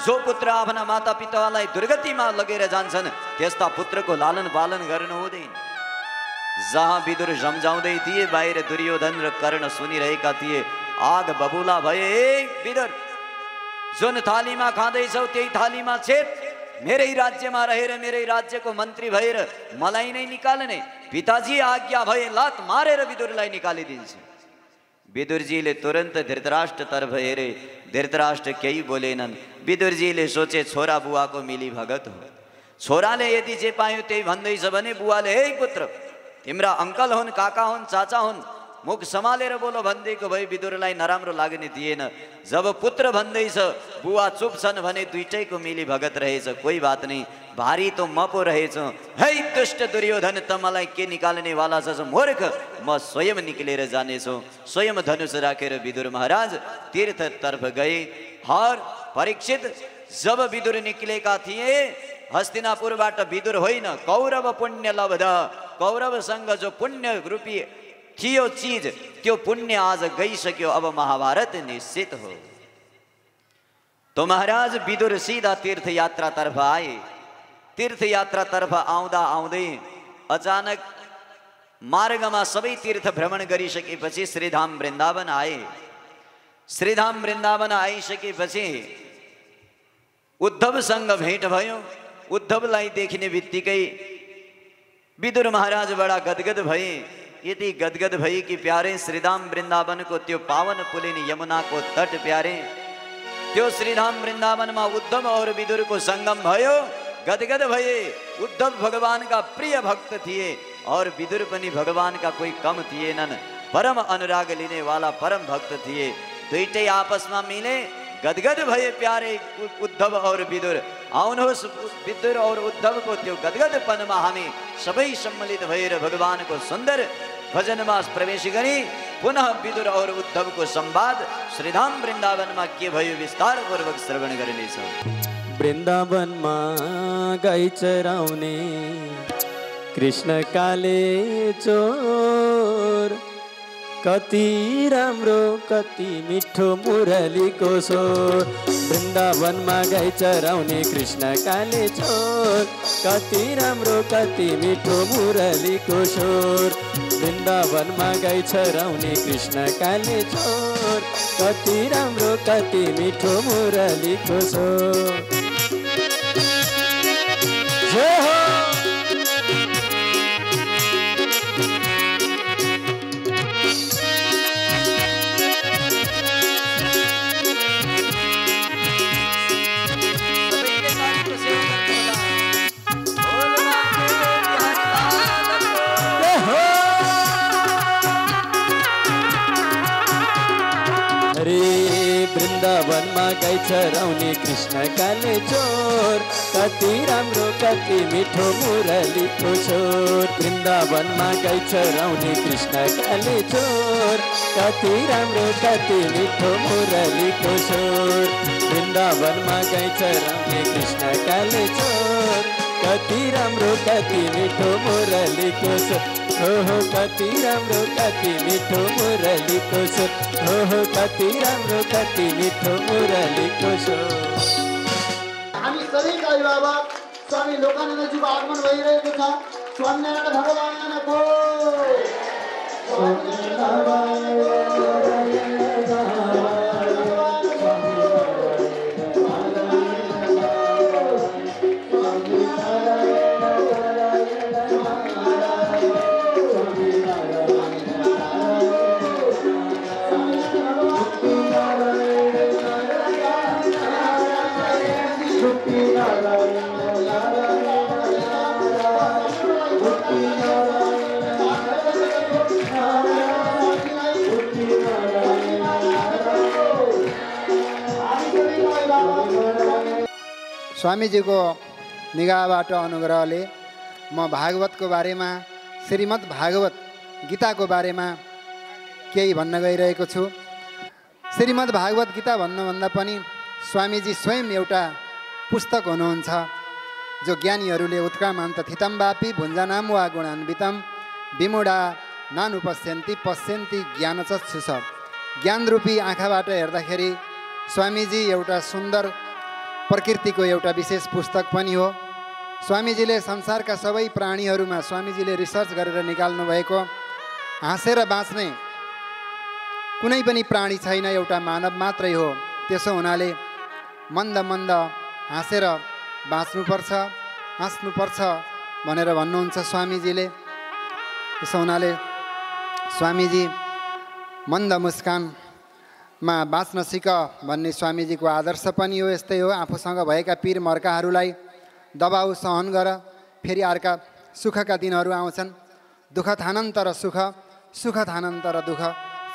जो पुत्र आफ्ना माता पितालाई दुर्गतिमा लगेर जान्छन्, त्यस्ता पुत्रको लालन पालन गर्नु हुँदैन। जहाँ विदुर झम्झाउँदै थिए, बाहिर दुर्योधन र कर्ण सुनिरहेका थिए। आग बबुला भए, विदुर, जुन थालीमा खाँदैछौ त्यही थालीमा छेद। मेरै राज्यमा रहेर मेरै राज्यको मन्त्री भएर मलाई नै निकाल्ने, पिताजी आज्ञा भए लात मारेर विदुरलाई निकालिदिन्छ। विदुरजीले तुरन्त धृतराष्ट्रतर्फ हेरे, धृतराष्ट्र केही बोलेनन्। विदुरजीले सोचे छोरा बुवाको मिली भगत हो, छोराले यदि जे पायो त्यही भन्दैछ भने बुवाले, हे पुत्र, तिम्रा अङ्कल हुन्, काका हुन्, चाचा हुन्, मुख सम्हालेर बोलो भन्दैको भए विदुरलाई नराम्रो लाग्ने थिएन। जब पुत्र भन्दैछ बुवा चुप छन् भने दुईटैको मिली भगत रहेछ। कोही बात नहीं, भारी तो म पो रहेछ। है दुष्ट दुर्योधन, त मलाई के निकाल्नेवाला छ मूर्ख, म स्वयं निक्लेर जानेछु। स्वयं धनुष राखेर विदुर महाराज तीर्थतर्फ गए। हर परीक्षित, जब विदुर निक्लेका थिए हस्तिनापुरबाट, विदुर होइन कौरव पुण्य लब्ध, कौरवसँग जो पुण्य रूपी थियो चीज, त्यो पुण्य आज गइसक्यो। अब महाभारत निश्चित हो। तो महाराज विदुर सीधा तीर्थ यात्रा तर्फ आए। तीर्थ यात्रा तर्फ आउँदा आउँदै अचानक मार्गमा सबै तीर्थ भ्रमण गरिसकेपछि श्रीधाम वृन्दावन आए। श्रीधाम वृन्दावन आइसकेपछि उद्धवसँग भेट भयो। उद्धवलाई देखिने बित्तिकै विदुर महाराज बडा गदगद भए। यति गदगद भई कि प्यारे श्रीधाम वृन्दावनको त्यो पावन पुलिनी यमुनाको तट प्यारे। त्यो श्रीधाम वृन्दावनमा उद्धव और विदुरको संगम भयो। गदगद भये। उद्धव भगवान का प्रिय भक्त थिए और विदुर पनि भगवान का कोई कम थिए नन। परम अनुराग लिने वाला परम भक्त थिए। दुईटै आपस में मिले, गदगद भए प्यारे उद्धव और विदुर। आउनुहोस् विदुर और उद्धव को त्यो गदगदपनमा हामी सबै सम्मिलित भएर भगवान को सुंदर भजन में प्रवेश गरी पुनः विदुर और उद्धव को संवाद श्रीधाम वृंदावन में के भयो विस्तार पूर्वक श्रवण गर्नेछौं। वृंदावन में गाई चराउने कृष्ण काले चोर, कति राम्रो कति मिठो मुरलीको स्वर। वृन्दावनमा गाई चराउने कृष्ण काले चोर, कति राम्रो कति मिठो मुरलीको स्वर। वृन्दावनमा गाई चराउने कृष्ण काले चोर, कति राम्रो कति मिठो मुरलीको स्वर। जय हो वृन्दावनमा गाई चराउने कृष्ण काले चोर, कति राम्रो कति मिठो मुरलीको स्वर। वृन्दावनमा गाई चराउने कृष्ण काले चोर, कति राम्रो कति मिठो मुरलीको स्वर। वृन्दावनमा गाई चराउने कृष्ण काले चोर, कति राम्रो कति मिठो मुरलीको स्वर। हो कति राम्रो कति मिठो मुरलीको स्वर। हो कति राम्रो कति मिठो मुरलीको स्वर। हामी सबैका अभिभावक स्वामी लोकानन्दजीको आगमन भइरहेको छ। स्वामीनारायण भगवानको स्वामीजीको निगाहबाट अनुग्रहले म भागवतको बारेमा, श्रीमद् भागवत गीताको बारेमा केही भन्न गइरहेको छु। श्रीमद् भागवत गीता भन्नुभन्दा पनि स्वामीजी स्वयं एउटा पुस्तक हुनुहुन्छ जो ज्ञानीहरूले उत्क्रामान्त थितम्बापी भुञ्जनाम वा गुणान्वितम विमूढा नानुपश्यन्ति पश्यन्ति ज्ञानचक्षुष। ज्ञानरूपी आँखाबाट हेर्दाखेरि स्वामीजी एउटा सुन्दर प्रकृतिको एउटा विशेष पुस्तक पनि हो। स्वामीजीले संसारका सबै प्राणीहरूमा स्वामीजीले रिसर्च गरेर निकाल्नु भएको हाँसेर बाँच्ने कुनै पनि प्राणी छैन, एउटा मानव मात्रै हो। त्यसो हुनाले मन्द मन्द हाँसेर बाँच्नुपर्छ, हाँस्नुपर्छ भनेर भन्नुहुन्छ स्वामीजीले। त्यसो हुनाले स्वामीजी मन्द मुस्कानमा बाँच्न सिक भन्ने स्वामीजीको आदर्श पनि हो। यस्तै हो, आफूसँग भएका पीर मर्काहरूलाई दबाउ सहन गर, फेरि अर्का सुखका दिनहरू आउँछन्। दुःख थानन्तर सुख, सुख थानन्तर दुःख,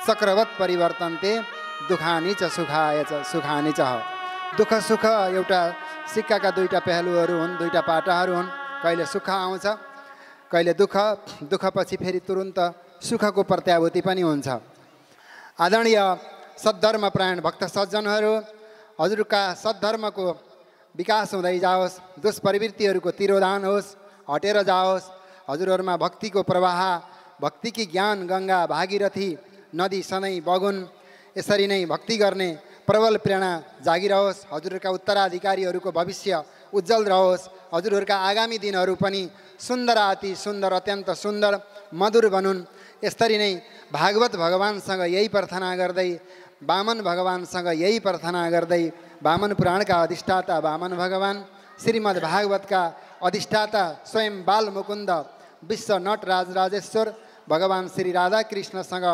चक्रवत परिवर्तन्ते दुखानी च सुखाय च सुखानी च। दुःख सुख एउटा सिक्काका दुईटा पहलुहरू हुन्, दुईटा पाटाहरू हुन्। कहिले सुख आउँछ, कहिले दुःख, दुःखपछि फेरि तुरुन्त सुखको प्रत्याभूति पनि हुन्छ। आदरणीय सद्धर्मपरायण भक्त सज्जनहरू, हजुरका सद्धर्मको विकास हुँदै जाओस्, दुष्प्रवृत्तिहरूको तिरोधान होस्, हटेर जाओस्। हजुरहरूमा भक्तिको प्रवाह, भक्तिकी ज्ञान गङ्गा भागीरथी नदी सधैँ बगुन्। यसरी नै भक्ति गर्ने प्रबल प्रेरणा जागिरहोस्। हजुरहरूका उत्तराधिकारीहरूको भविष्य उज्जवल रहोस्। हजुरहरूका आगामी दिनहरू पनि सुन्दर, अति सुन्दर, अत्यन्त सुन्दर, मधुर बनुन्। यसरी नै भागवत भगवानसँग यही प्रार्थना गर्दै, वामन भगवानसँग यही प्रार्थना गर्दै, वामन पुराणका अधिष्ठाता वामन भगवान, श्रीमद् भागवतका अधिष्ठाता स्वयं बाल मुकुन्द विश्व नट राजराजेश्वर भगवान श्री राधाकृष्णसँग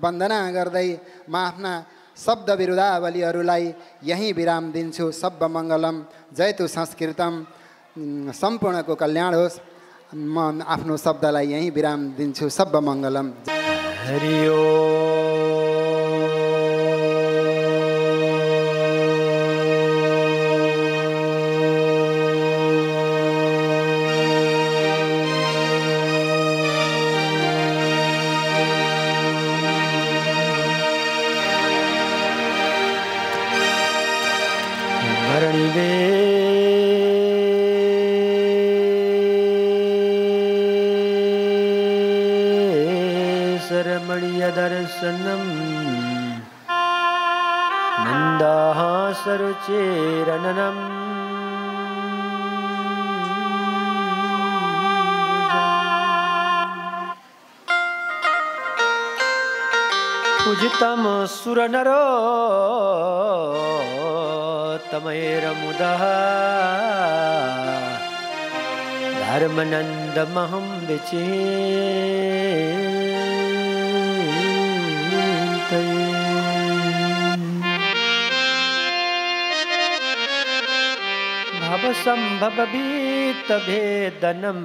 वन्दना गर्दै म आफ्ना शब्द विरुदावलीहरूलाई यहीँ विराम दिन्छु। सब्ब मङ्गलम, जयतु संस्कृतम, सम्पूर्णको कल्याण होस्। म आफ्नो शब्दलाई यहीँ विराम दिन्छु। सब्ब मङ्गलम। हरि ओम। दर्शनम नंदासरुचिरननम पूजितम सुरनरोत्तमैरमुदः धर्मनन्दमहं भवसंभवभीतभेदनं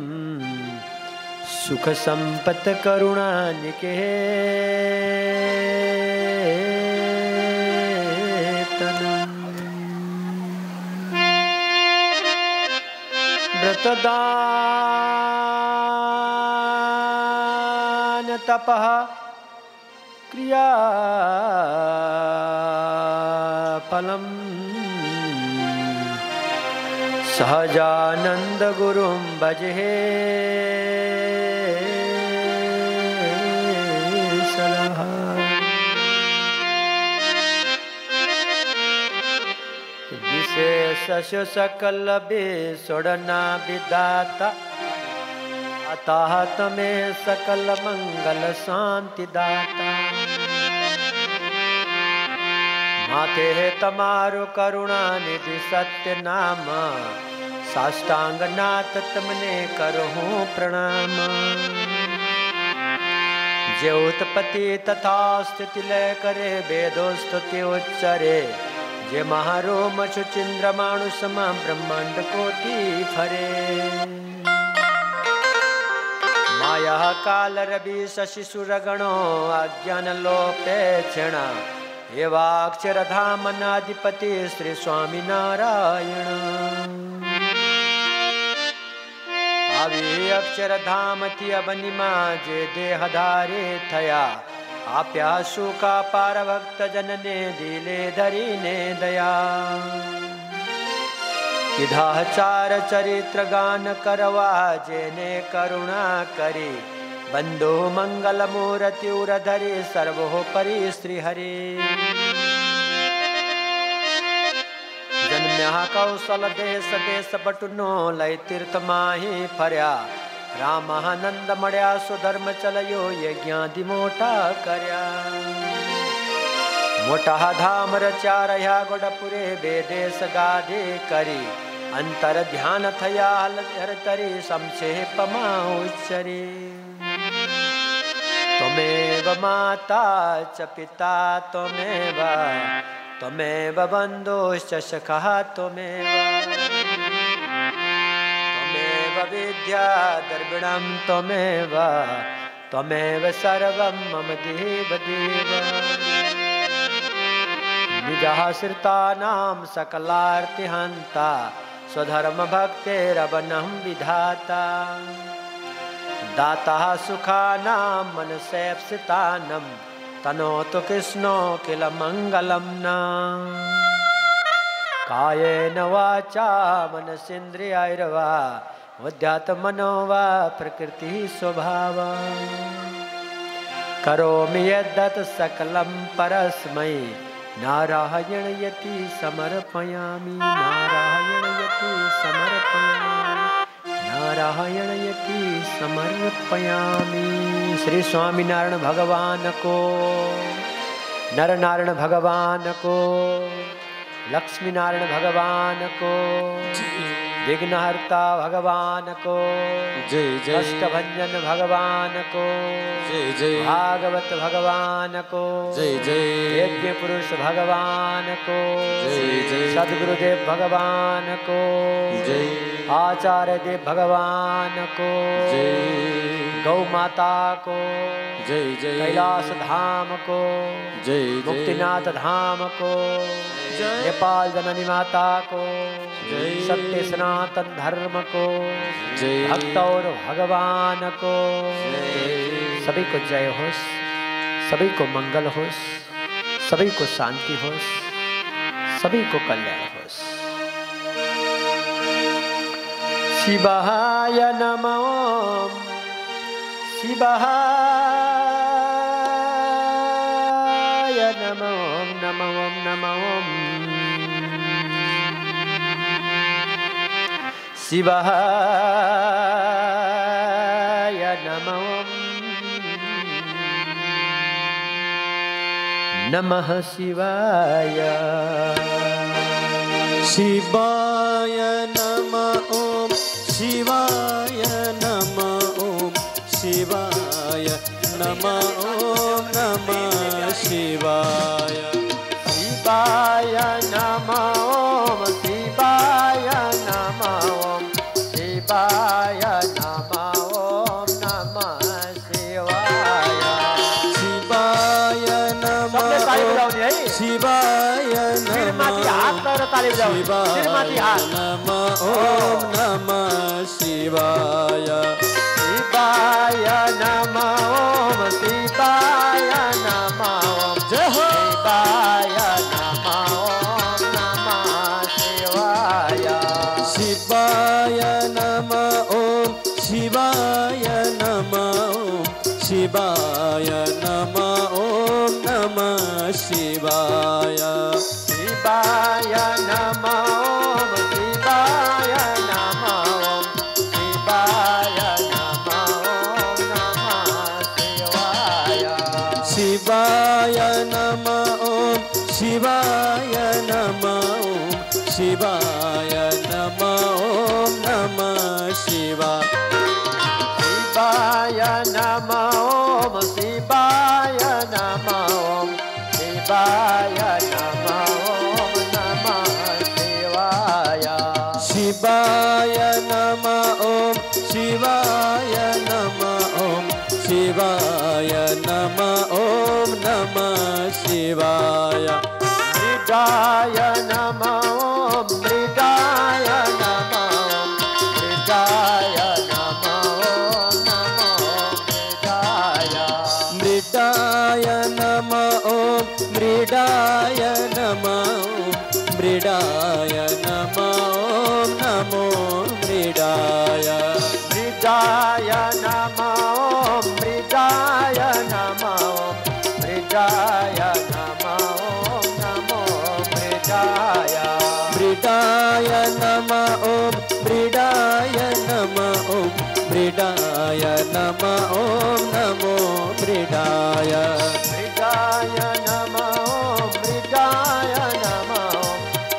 सुखसम्पत्करुणानिकेतनं व्रतदानतपः क्रियाफलम् सहजानंद गुरुं भजे सलहा विशेष सकल बेसोड़ना विदाता अतः तमें सकल मंगल शांति दाता माथे तमारो करुणा निधि सत्य नाम साष्टांग नाथ तमने करहूँ प्रणाम जे उत्पत्ति तथा स्थिति लय करे वेदो स्तुति उच्चरे जे महारो मछु चिंद्र मानुष समा ब्रह्मांड कोटि फरे माया काल रवि शशि सुरगणो अज्ञान लोपे क्षणा एवाक्षरधामनाधिपति श्री स्वामी नारायण आवे अक्षरधाम थी अबनिमा जे देहधारे थया आप्यासु का पार भक्त जनने दिले धरी ने दया किधा चार चरित्र गान करवा जेने करुणा करी बंदो मंगल मूर्ति उरधरि सर्वोपरि श्री हरि जन्म्या कौशल देश देश बटुनो लय तीर्थ माही फर्या रामानंद मड़्या सुधर्म चलयो यज्ञादि मोटा करया मोटा धाम रचा रह्या गोडपुरे वेदेश गाधे करी अंतर ध्यान थया हर संक्षेप उच्चरी त्वमेव माता च पिता त्वमेव त्वमेव बन्धुश्च सखः त्वमेव त्वमेव विद्या द्रविणं त्वमेव त्वमेव सर्वं मम देव देव निजाश्रितानां सकलार्तिहन्ता स्वधर्म भक्तेरवनं विधाता दाता सुखानां मनसेप्सितानं तनोतु कृष्णो किल मङ्गलं न कायेन वाचा मनसेन्द्रियैर्वा बुद्ध्यात्मनो वा प्रकृतिः स्वभावा करोमि यद्दत् सकलं परस्मै नारायणयति समर्पयामि नारायणयति समर्पयामि नारायणयति समर्पयामि। श्री स्वामीनारायण भगवान को, नर नारायण भगवान को, लक्ष्मी नारायण भगवान को। विघ्नहर्ता भगवान को, जय जय कष्टभंजन भगवान को, जय जय भागवत भगवान को, जय जय यज्ञ पुरुष भगवान को, जय जय सद्गुरुदेव भगवान को, जय आचार्य देव भगवान को, जय गौ माता को, जय जय कैलाश धाम को, जय मुक्तिनाथ धाम को, नेपाल जननी माता को, जय सत्य सनातन धर्म को, जय भक्त और भगवान को, सभी को जय हो, सभी को मंगल हो, सभी को शांति हो, सभी को कल्याण हो। शिवाय नमो, शिवाय नमो, नमो नमो, शिवाय नमो, नमः शिवाय, शिवाय नमः ओम शिवाय नमः ओम शिवाय नमः ओम नमः शिवाय, शिवाय नमो, शिवाय नमो, शिवाय नमो, नमः शिवाय, शिवाय नमः सबले ताली बजाउने है। शिवाय शिरमाथि हात गरेर ताली बजाउने, शिरमाथि हात। नमः ओम नमः शिवाय, शिवाय नमो, शिवाय नमो, जय हो शिवाय नमो, नमः शिवाय, शिवाय नमः ओम शिवाय नमः ओम शिवाय नमः ओम नमः शिवाय, शिवाय नमो, शिवाय नमो, शिवाय नमो, नमः शिवाय, शिवाय नमः ओम शिवाय नमः ओम शिवाय नमः ओम नमः शिवाय, शिवाय नमो, शिवाय नमो, शिवाय नमो, नमः शिवाय, शिवाय नमः ओम शिवाय नमः ओम शिवाय नमः ओम नमः शिवाय, मृगाय नमो, मृगाय नमो, मृगाय नमो, नमो मृगाय, मृडाय नमः ओम मृडाय नमः ओम मृडाय नमः ओम नमो मृडाय, मृगाय नमो, मृगाय नमो, मृगाय नमो, नमो मृगाय, मृडाय नमः ओम मृडाय नमः ओम मृडाय नमः ओम नमो मृडाय, मृगाय नमो, मृगाय नमो,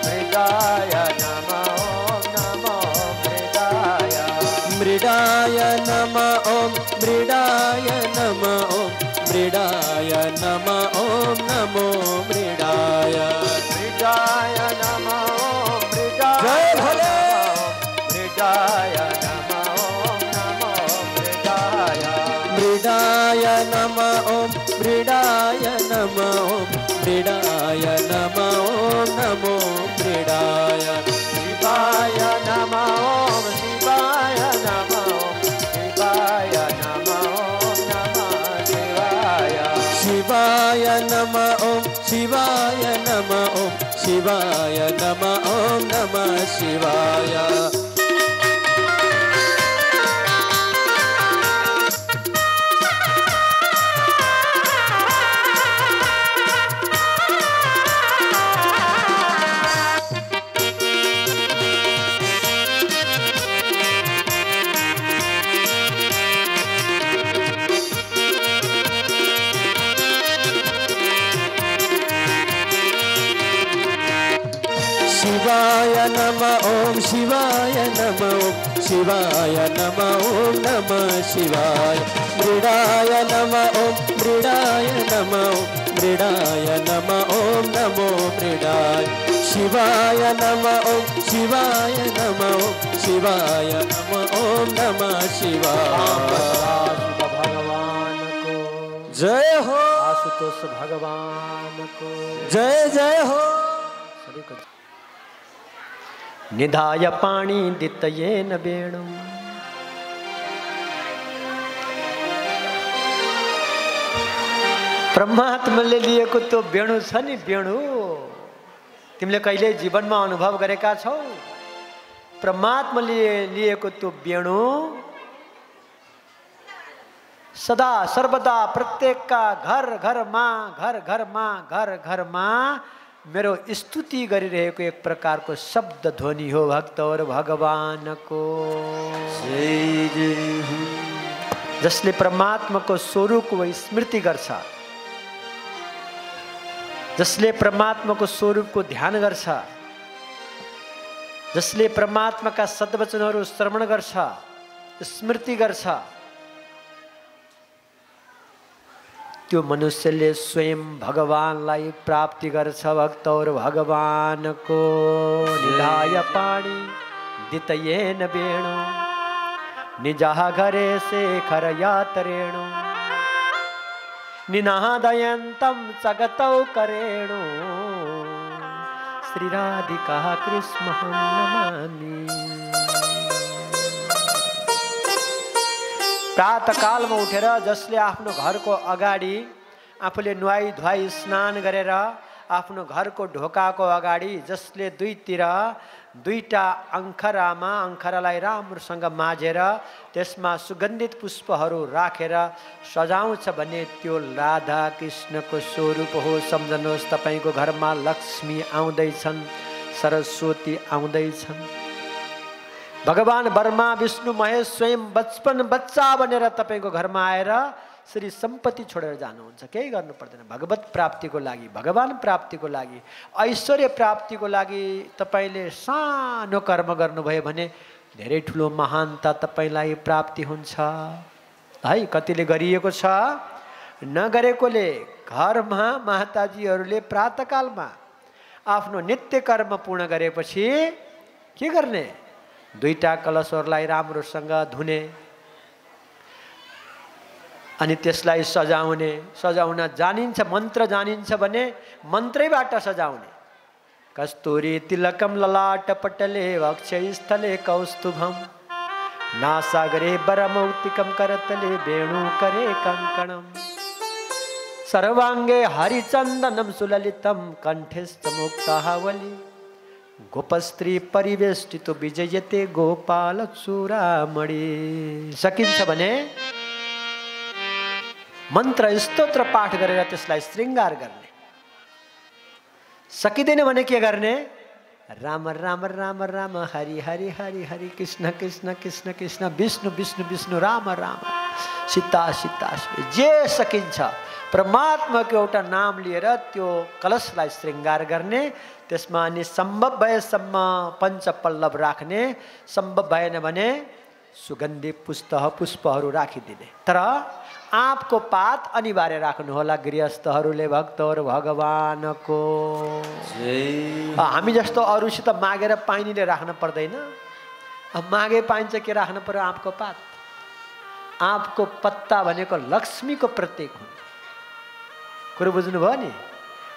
मृगाय नमो, नमो मृगाय, मृडाय नमः ओम मृडाय नमः ओम मृडाय नमः ओम नमो मृडाय, मृगाय नमो, जय भोले। मृगाय नमो, नमो मृगाय, मृडाय नमः ओम मृडाय नमः ओम मृडाय नमः ओम नमो मृडाय, शिवाय नमो, शिवाय नमो, शिवाय नमो, नमः शिवाय, शिवाय नमः ओम शिवाय नमः ओम शिवाय नमः ओम नमः शिवाय, शिवाय नमः ओम शिवाय नमः शिवाय नमः ओम नमः शिवाय मृडाय नमः ओम मृडाय नमः मृडाय नमः ओम नमो मृडाय शिवाय नमः ओम शिवाय नमः ओम शिवाय नमः ओम नमः शिवाय। भगवान को जय हो, आशुतोष भगवान को जय जय हो। निधाय पाणी दितयेन वेणु परमात्माले लिएको त्यो वेणु छ नि, वेणु तिमीले कहिले जीवनमा अनुभव गरेका छौ? परमात्माले लिएको त्यो वेणु सदा सर्वदा प्रत्येकका घर घरमा मेरो स्तुति गरिरहेको एक प्रकारको शब्द ध्वनि हो भक्तहरु भगवानको। जसले परमात्माको स्वरूपको स्मृति गर्छ, जसले परमात्माको स्वरूपको ध्यान गर्छ, जसले परमात्माका सद्वचनहरू श्रवण गर्छ, स्मृति गर्छ, त्यो मनुष्यले स्वयं भगवानलाई प्राप्ति गर्छ भक्तहरु भगवानको। निधाय पाणी दितयेन वेणु निजाह घरे शेखर यातरेणु निनादयन्तं जगतौ करेणु श्री राधिका कृष्णहं नमामि। प्रातःकालमा उठेर जसले आफ्नो घरको अगाडि आफूले नुहाई धुवाई स्नान गरेर आफ्नो घरको ढोकाको अगाडि जसले दुईतिर दुईटा अंखरालाई राम्रोसँग माझेर त्यसमा सुगन्धित पुष्पहरू राखेर सजाउँछ भने त्यो राधा कृष्णको स्वरूप हो। सम्झनुहोस्, तपाईको घरमा लक्ष्मी आउँदैछन्, सरस्वती आउँदैछन्, भगवान ब्रह्मा विष्णु महेश स्वयं बचपन बच्चा बनेर तपाईको घरमा आएर श्री सम्पत्ति छोडेर जानुहुन्छ। केही गर्नु पर्दैन। भगवत प्राप्तिको लागि, भगवान प्राप्तिको लागि, ऐश्वर्य प्राप्तिको लागि तपाईले सानो कर्म गर्नुभयो भने धेरै ठुलो महानता तपाईलाई प्राप्ति हुन्छ है। कतिले गरिएको छ, नगरेकोले घरमा माताजीहरूले प्रातःकालमा आफ्नो नित्य कर्म पूर्ण गरेपछि के गर्ने? दुईटा कलशहरूलाई राम्रोसँग धुने अनि त्यसलाई सजाउने। सजाउन जानिन्छ, मन्त्र जानिन्छ भने मन्त्रैबाट सजाउने। कस्तूरी तिलकम ललाट पटले वक्षस्थले कौस्तुभम नासागरे बरमौक्तिकम करतले वेणु करे कंकणम सर्वांगे हरिचंदनम सुललितम कंठस्थ मुक्तावली गोपस्त्री परिवेष्टित विजयते गोपाल चूरामणि। सकिन्छ भने मन्त्र स्तोत्र पाठ गरेर त्यसलाई श्रृंगार गर्ने। सकिँदैन भने के गर्ने? राम राम राम राम हरि हरि हरि हरि कृष्ण कृष्ण कृष्ण कृष्ण विष्णु विष्णु विष्णु राम राम सीता सीता। जे सकिन्छ परमात्माको एउटा नाम लिएर त्यो कलशलाई श्रृंगार गर्ने। त्यसमा अनि सम्भव भएसम्म पञ्चपल्लव राख्ने, सम्भव भएन भने सुगन्धि पुष्पहरू राखिदिने। तर आँपको पात अनिवार्य राख्नु होला गृहस्थहरूले भक्तहरू भगवानको। हामी जस्तो अरूसित मागेर पाइनेले राख्न पर्दैन। मागे पाइन्छ के राख्नु पर्यो? आँपको पात। आँपको पत्ता भनेको लक्ष्मीको प्रतीक हो। कुरो बुझ्नुभयो नि?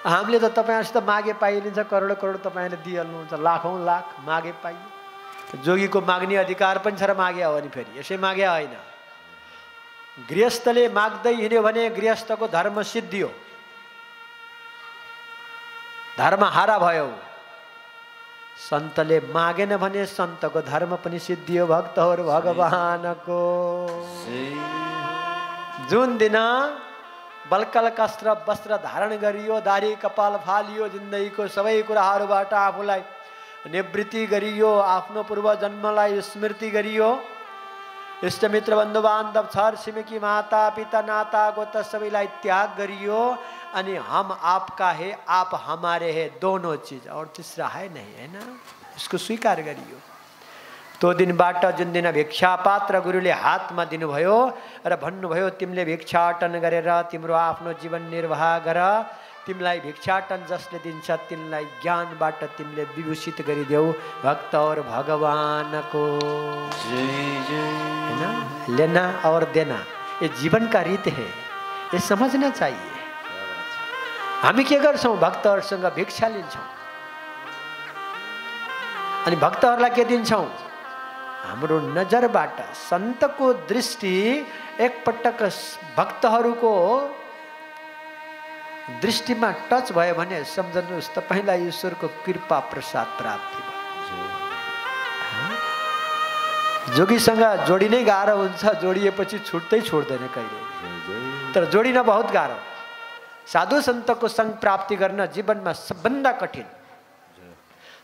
हामीले त तपाईँहरूसित मागे पाइलिन्छ, करोड करोड तपाईँले दिइहाल्नुहुन्छ, लाखौँ लाख मागे पाइयो। जोगीको माग्ने अधिकार पनि छ र माग्या हो नि फेरि, यसै माग्या होइन। गृहस्थले माग्दै हिँड्यो भने गृहस्थको धर्म सिद्धियो, धर्म हारा भयो। सन्तले मागेन भने सन्तको धर्म पनि सिद्धियो भक्तहरू भगवानको। जुन दिन बल्कल वस्त्र धारण गरियो, दाढी कपाल फालियो, जिन्दगीको सबै कुराहरूबाट आफूलाई निवृत्ति गरियो, आफ्नो पूर्व जन्मलाई स्मृति गरियो, इष्टमित्र बन्धु बान्धव छर छिमेकी माता पिता नाता गोत्र सबैलाई त्याग गरियो, अनि हम आपका है आप हमारे है, दोनों चीज और तीसरा है नहीं, है ना, इसको स्वीकार गरियो। त्यो दिनबाट जुन दिन भिक्षापात्र गुरुले हातमा दिनुभयो र भन्नुभयो तिमीले भिक्षाटन गरेर तिम्रो आफ्नो जीवन निर्वाह गर, तिमीलाई भिक्षाटन जसले दिन्छ तिनलाई ज्ञानबाट तिमीले विभूषित गरिदेऊ। भक्त और भगवान को है ना, लेना और देना ये जीवन का रीत है, ये समझना चाहिए। हामी के गर्छौँ? भक्तहरूसँग भिक्षा लिन्छौँ अनि भक्तहरूलाई के दिन्छौँ? हाम्रो नजरबाट सन्तको दृष्टि एकपटक भक्तहरूको दृष्टिमा टच भयो भने सम्झनुहोस् तपाईलाई ईश्वरको कृपा प्रसाद प्राप्ति भयो। जोगीसँग जोडिनै गाह्रो हुन्छ, जोडिएपछि छुट्दै छोड्दैन कहिले, तर जोडिन बहुत गाह्रो। साधु सन्तको सङ्ग प्राप्ति गर्न जीवनमा सबभन्दा कठिन।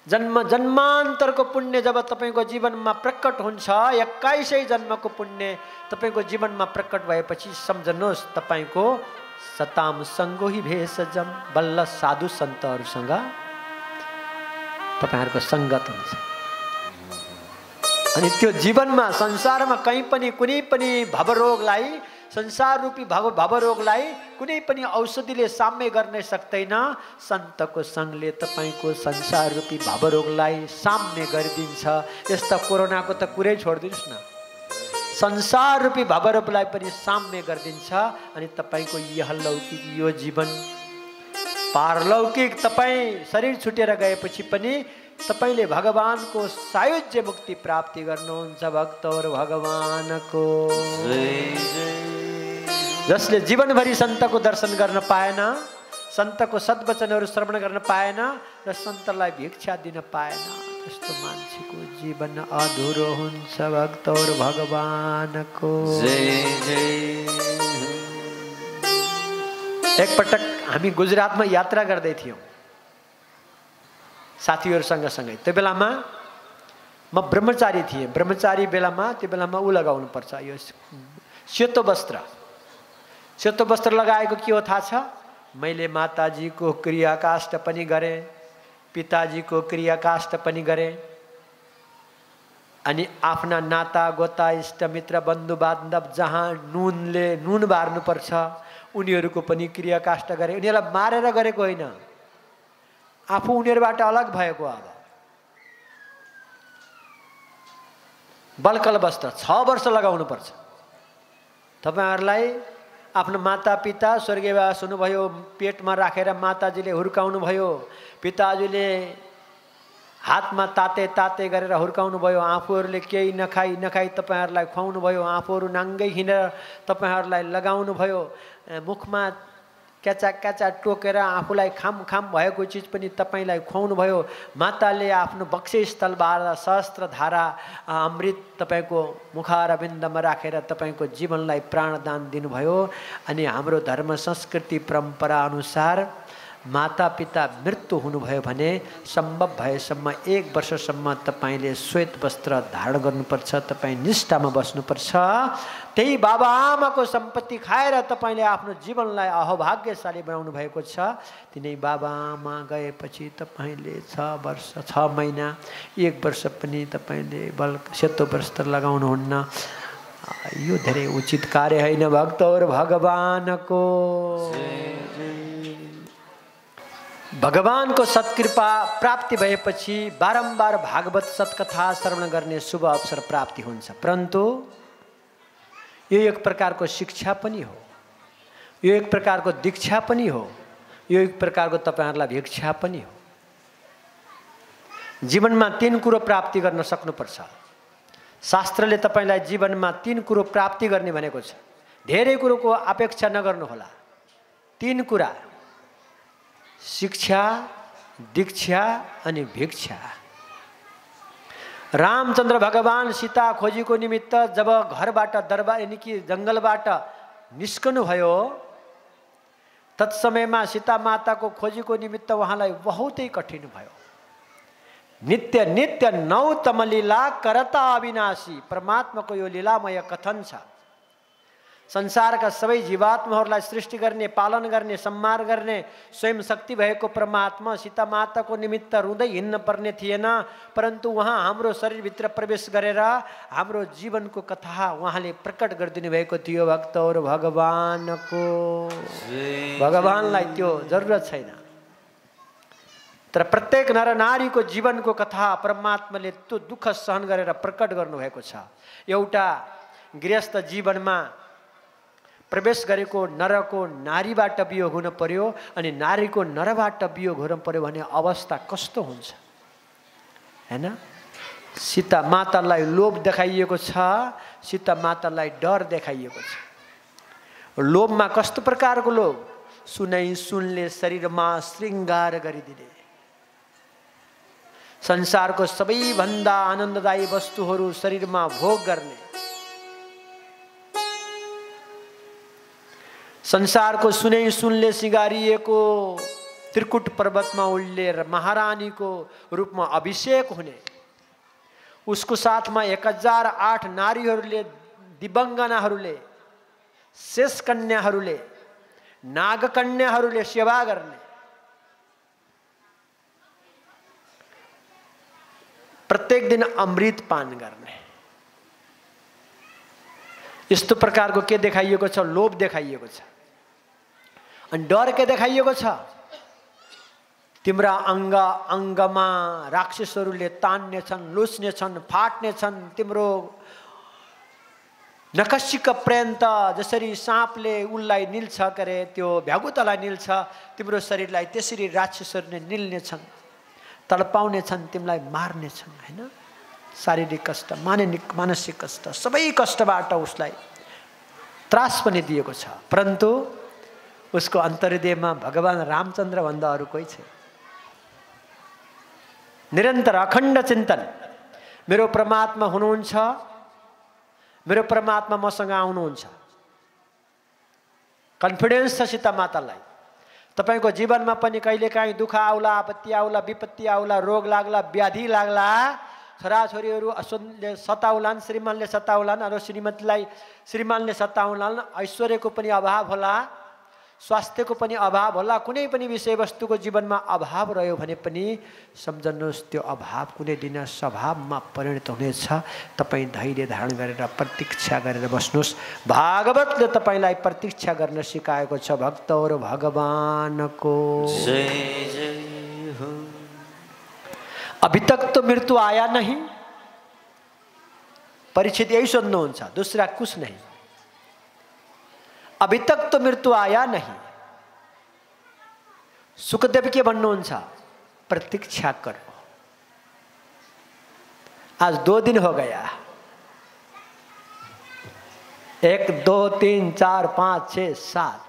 जन्म जन्मान्तरको पुण्य जब तपाईको जीवनमा प्रकट हुन्छ, 21 जन्मको पुण्य तपाईको जीवनमा प्रकट भएपछि सम्झनुहोस् तपाईको सताम सङ्गो हि भेषजम, बल्ल साधु सन्तहरूसँग तपाईहरुको सङ्गत हुन्छ। अनि त्यो जीवनमा संसारमा कहीँ पनि कुनै पनि भवरोगलाई, संसार रूपी भवरोगलाई कुनै पनि औषधिले साम्य गर्न सक्दैन। सन्तको सङ्गले तपाईको संसार रूपी भवरोगलाई साम्य गरिदिन्छ। यस्ता कोरोनाको त कुरै छोडिदिनुस् न, संसार रूपी भवरोगलाई पनि साम्य गरिदिन्छ। अनि तपाईको यहलौकिक यो जीवन पारलौकिक तपाईँ शरीर छुटेर गएपछि पनि तपाईले भगवानको सायुज्य मुक्ति प्राप्ति गर्नुहुन्छ। भक्त और भगवानको जसले जीवनभरि सन्तको दर्शन गर्न पाएन, सन्तको सद्वचनहरू श्रवण गर्न पाएन र सन्तलाई भिक्षा दिन पाएन, त्यस्तो मान्छेको जीवन अधुरो हुन्छ। भक्त और भगवानको एकपटक हामी गुजरातमा यात्रा गर्दै थियौँ साथीहरूसँग सँगै। त्यो बेलामा म ब्रह्मचारी थिएँ। ब्रह्मचारी बेलामा त्यो बेलामा ऊ लगाउनु पर्छ, यो सेतो वस्त्र। सेतो वस्त्र लगाएको के हो थाहा छ? मैले माताजीको क्रियाकाष्ठ पनि गरेँ, पिताजीको क्रियाकाष्ठ पनि गरेँ, अनि आफ्ना नाता गोता इष्टमित्र बन्धु बान्धव जहाँ नुन बार्नुपर्छ उनीहरूको पनि क्रियाकाष्ठ गरेँ। उनीहरूलाई मारेर गरेको होइन, आफू उनीहरूबाट अलग भएको। अब बल्कल वस्त्र 6 वर्ष लगाउनु पर्छ। तपाईहरुलाई आफ्नो माता पिता स्वर्गीयवास हुनुभयो, पेटमा राखेर माताजीले हुर्काउनु भयो, पिताजीले हातमा ताते ताते गरेर हुर्काउनु भयो, आफूहरूले केही नखाई तपाईहरुलाई खुवाउनु भयो, आफूहरू नाङ्गै हिँडेर तपाईहरुलाई लगाउनु भयो, मुखमा क्याचा टोकेर आफूलाई खाम भएको चिज पनि तपाईलाई खुवाउनु भयो। माताले आफ्नो बक्सेस्थलबाट सहस्त्रधारा अमृत तपाईको मुखारविन्दमा राखेर तपाईको जीवनलाई प्राणदान दिनुभयो। अनि हाम्रो धर्म संस्कृति परम्परा अनुसार माता पिता मृत्यु हुनुभयो भने सम्भव भएसम्म 1 वर्षसम्म तपाईले श्वेत वस्त्र धारण गर्नुपर्छ, तपाई निष्ठामा बस्नुपर्छ। त्यही बाबा आमाको सम्पत्ति खाएर तपाईले आफ्नो जीवनलाई अहोभाग्यशाली बनाउनु भएको छ। तिनै बाबा आमा गएपछि तपाईले 6 वर्ष 6 महिना 1 वर्ष पनि तपाईले सेतो वस्त्र लगाउनुहुन्न। यो धेरै उचित कार्य होइन। भक्त और भगवानको भगवानको सत्कृपा प्राप्ति भएपछि बारम्बार भागवत सत्कथा श्रवण गर्ने शुभ अवसर प्राप्ति हुन्छ। परन्तु यो एक प्रकारको शिक्षा पनि हो, यो एक प्रकारको दीक्षा पनि हो, यो एक प्रकारको तपाईहरुलाई भिक्षा पनि हो। जीवनमा 3 कुरो प्राप्ति गर्न सक्नुपर्छ। शास्त्रले तपाईलाई जीवनमा 3 कुरो प्राप्ति गर्ने भनेको छ। धेरै कुरोको अपेक्षा नगर्नुहोला। 3 कुरा: शिक्षा, दीक्षा अनि भिक्षा। रामचन्द्र भगवान सीता खोजीको निमित्त जब घरबाट दरबार यानी कि जङ्गलबाट निस्कनु भयो, तत्समयमा सीता माताको खोजीको निमित्त उहाँलाई बहुतै कठिन भयो। नित्य नित्य 9 तम लीला करता अविनाशी, परमात्माको यो लीलामय कथन छ। संसारका सबै जीवात्माहरूलाई सृष्टि गर्ने, पालन गर्ने, सम्हार गर्ने स्वयं शक्ति भएको परमात्मा सीता माताको निमित्त रुँदै हिँड्न पर्ने थिएन, परन्तु उहाँ हाम्रो शरीरभित्र प्रवेश गरेर हाम्रो जीवनको कथा उहाँले प्रकट गरिदिनु भएको थियो। भक्तहरू भगवानको, भगवानलाई त्यो जरुरत छैन, तर प्रत्येक नर नारीको जीवनको कथा परमात्माले त्यो दुःख सहन गरेर प्रकट गर्नुभएको छ। एउटा गृहस्थ जीवनमा प्रवेश गरेको नरको नारीबाट वियोग हुन पर्यो अनि नारीको नरबाट वियोग हुन पर्यो भने अवस्था कस्तो हुन्छ हैन? सीता मातालाई लोभ देखाइएको छ, सीता मातालाई डर देखाइएको छ। लोभमा कस्तो प्रकारको लोभ? सुनै सुनले शरीरमा श्रृङ्गार गरिदिने, संसारको सबैभन्दा आनन्ददायी वस्तुहरू शरीरमा भोग गर्ने, संसारको सुनै सुनले सिगारिएको त्रिकुट पर्वतमा उल्लेर महारानीको रूपमा अभिषेक हुने, उसको साथमा 1008 नारीहरूले, दिवंगनाहरूले, शेष कन्याहरूले, नागकन्याहरूले सेवा गर्ने, प्रत्येक दिन अमृत पान गर्ने, यस्तो प्रकारको के देखाइएको छ? लोभ देखाइएको छ। अनि डर के देखाइएको छ? तिम्रा अङ्ग अङ्गमा राक्षसहरूले तान्ने छन्, लुस्ने छन्, फाट्ने छन्, तिम्रो नकसिक पर्यन्त जसरी साँपले उसलाई निल्छ करे त्यो भ्यागुतालाई निल्छ, तिम्रो शरीरलाई त्यसरी राक्षसहरूले निल्ने छन्, तडपाउने छन्, तिमीलाई मार्ने छन् हैन? शारीरिक कष्ट, मानसिक कष्ट, सबै कष्टबाट उसलाई त्रास पनि दिएको छ। परन्तु उसको अन्तर्हृदयमा भगवान रामचन्द्र भन्दा अरू कोही छैन। निरन्तर अखण्ड चिन्तन, मेरो परमात्मा हुनुहुन्छ, मेरो परमात्मा मसँग आउनुहुन्छ। कन्फिडेन्स छ सीता मातालाई। तपाईको जीवनमा पनि कहिलेकाहीँ दुःख आउला, आपत्ति आउला, विपत्ति आउला, रोग लाग्ला, व्याधि लाग्ला, छोराछोरीहरू असुनले सताउलान्, श्रीमानले सताउलान्, अरू श्रीमानले सताउलान्, ऐश्वर्यको पनि अभाव होला, स्वास्थ्यको पनि अभाव होला, कुनै पनि विषयवस्तुको जीवनमा अभाव रह्यो भने पनि सम्झनुहोस् त्यो अभाव कुनै दिन स्वभावमा परिणत हुनेछ। तपाईँ धैर्य धारण गरेर प्रतीक्षा गरेर बस्नुहोस्। भागवतले तपाईँलाई प्रतीक्षा गर्न सिकाएको छ। भक्तहरू भगवानको जय जय हो। अभी तक तो मृत्यु आया नहीं, परीक्षित यही सोध्नुहुन्छ, दूसरा कुछ नहीं। अभी तक तो मृत्यु आया नहीं। सुखदेव के भन्नुहुन्छ? प्रतीक्षा करो। आज 2 दिन हो गया, 1 2 3 4 5 6 7,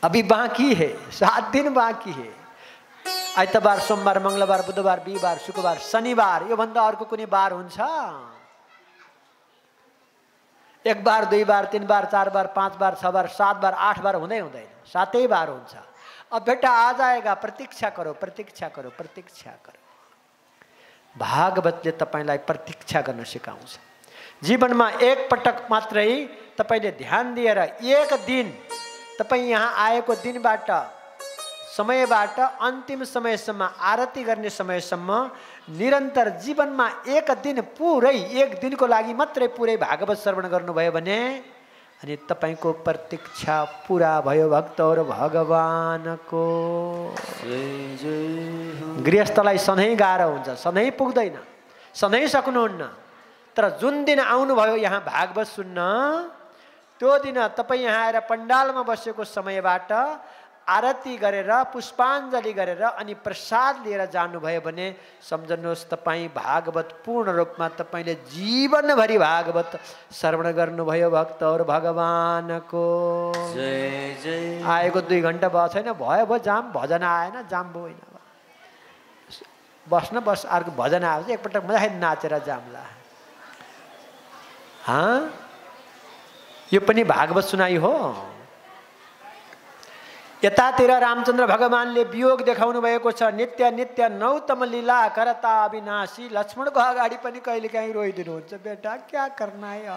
अभी बाकी है, 7 दिन बाकी है। आइतबार, सोमबार, मंगलबार, बुधबार, बिहीबार, शुक्रबार, शनिबार, यो भन्दा अर्को कुनै बार हुन्छ? 1 बार, 2 बार, 3 बार, 4 बार, 5 बार, 6 बार, 7 बार, 8 बार हुँदैन, 7 बार हुन्छ। अब बेटा आ जाएगा, प्रतीक्षा करो, प्रतीक्षा करो, प्रतीक्षा करो। भागवतले तपाईलाई प्रतीक्षा गर्न सिकाउँछ। जीवनमा एक पटक मात्रै तपाईले ध्यान दिएर 1 दिन तपाई यहाँ आएको दिनबाट समयबाट अन्तिम समयसम्म, आरती गर्ने समयसम्म निरन्तर जीवनमा 1 दिन पुरै, 1 दिनको लागि मात्रै पुरै भागवत श्रवण गर्नुभयो भने अनि तपाईको प्रतीक्षा पूरा भयो। भक्तहरू भगवानको गृहस्थलाई सधैँ गाह्रो हुन्छ, सधैँ पुग्दैन, सधैँ सक्नुहुन्न। तर जुन दिन आउनुभयो यहाँ भागवत सुन्न, त्यो दिन तपाईँ यहाँ आएर पण्डालमा बसेको समयबाट आरती गरेर, पुष्पाञ्जली गरेर अनि प्रसाद लिएर जानुभयो भने सम्झनुहोस् तपाईँ भागवत पूर्ण रूपमा तपाईँले जीवनभरि भागवत श्रवण गर्नुभयो। भक्तहरू भगवानको जय जय। आएको 2 घण्टा भयो छैन, भयो जाम, भजन आएन, जाम भयो होइन, बस अर्को भजन आएपछि एकपटक मजाले नाचेर जामला। यो पनि भागवत सुनाइ हो। यतातिर रामचन्द्र भगवानले वियोग देखाउनु भएको छ। नित्य नित्य नौतम लीला करता अविनाशी। लक्ष्मणको अगाडि पनि कहिलेकाहीँ रोइदिनुहुन्छ, बेटा क्या करना है,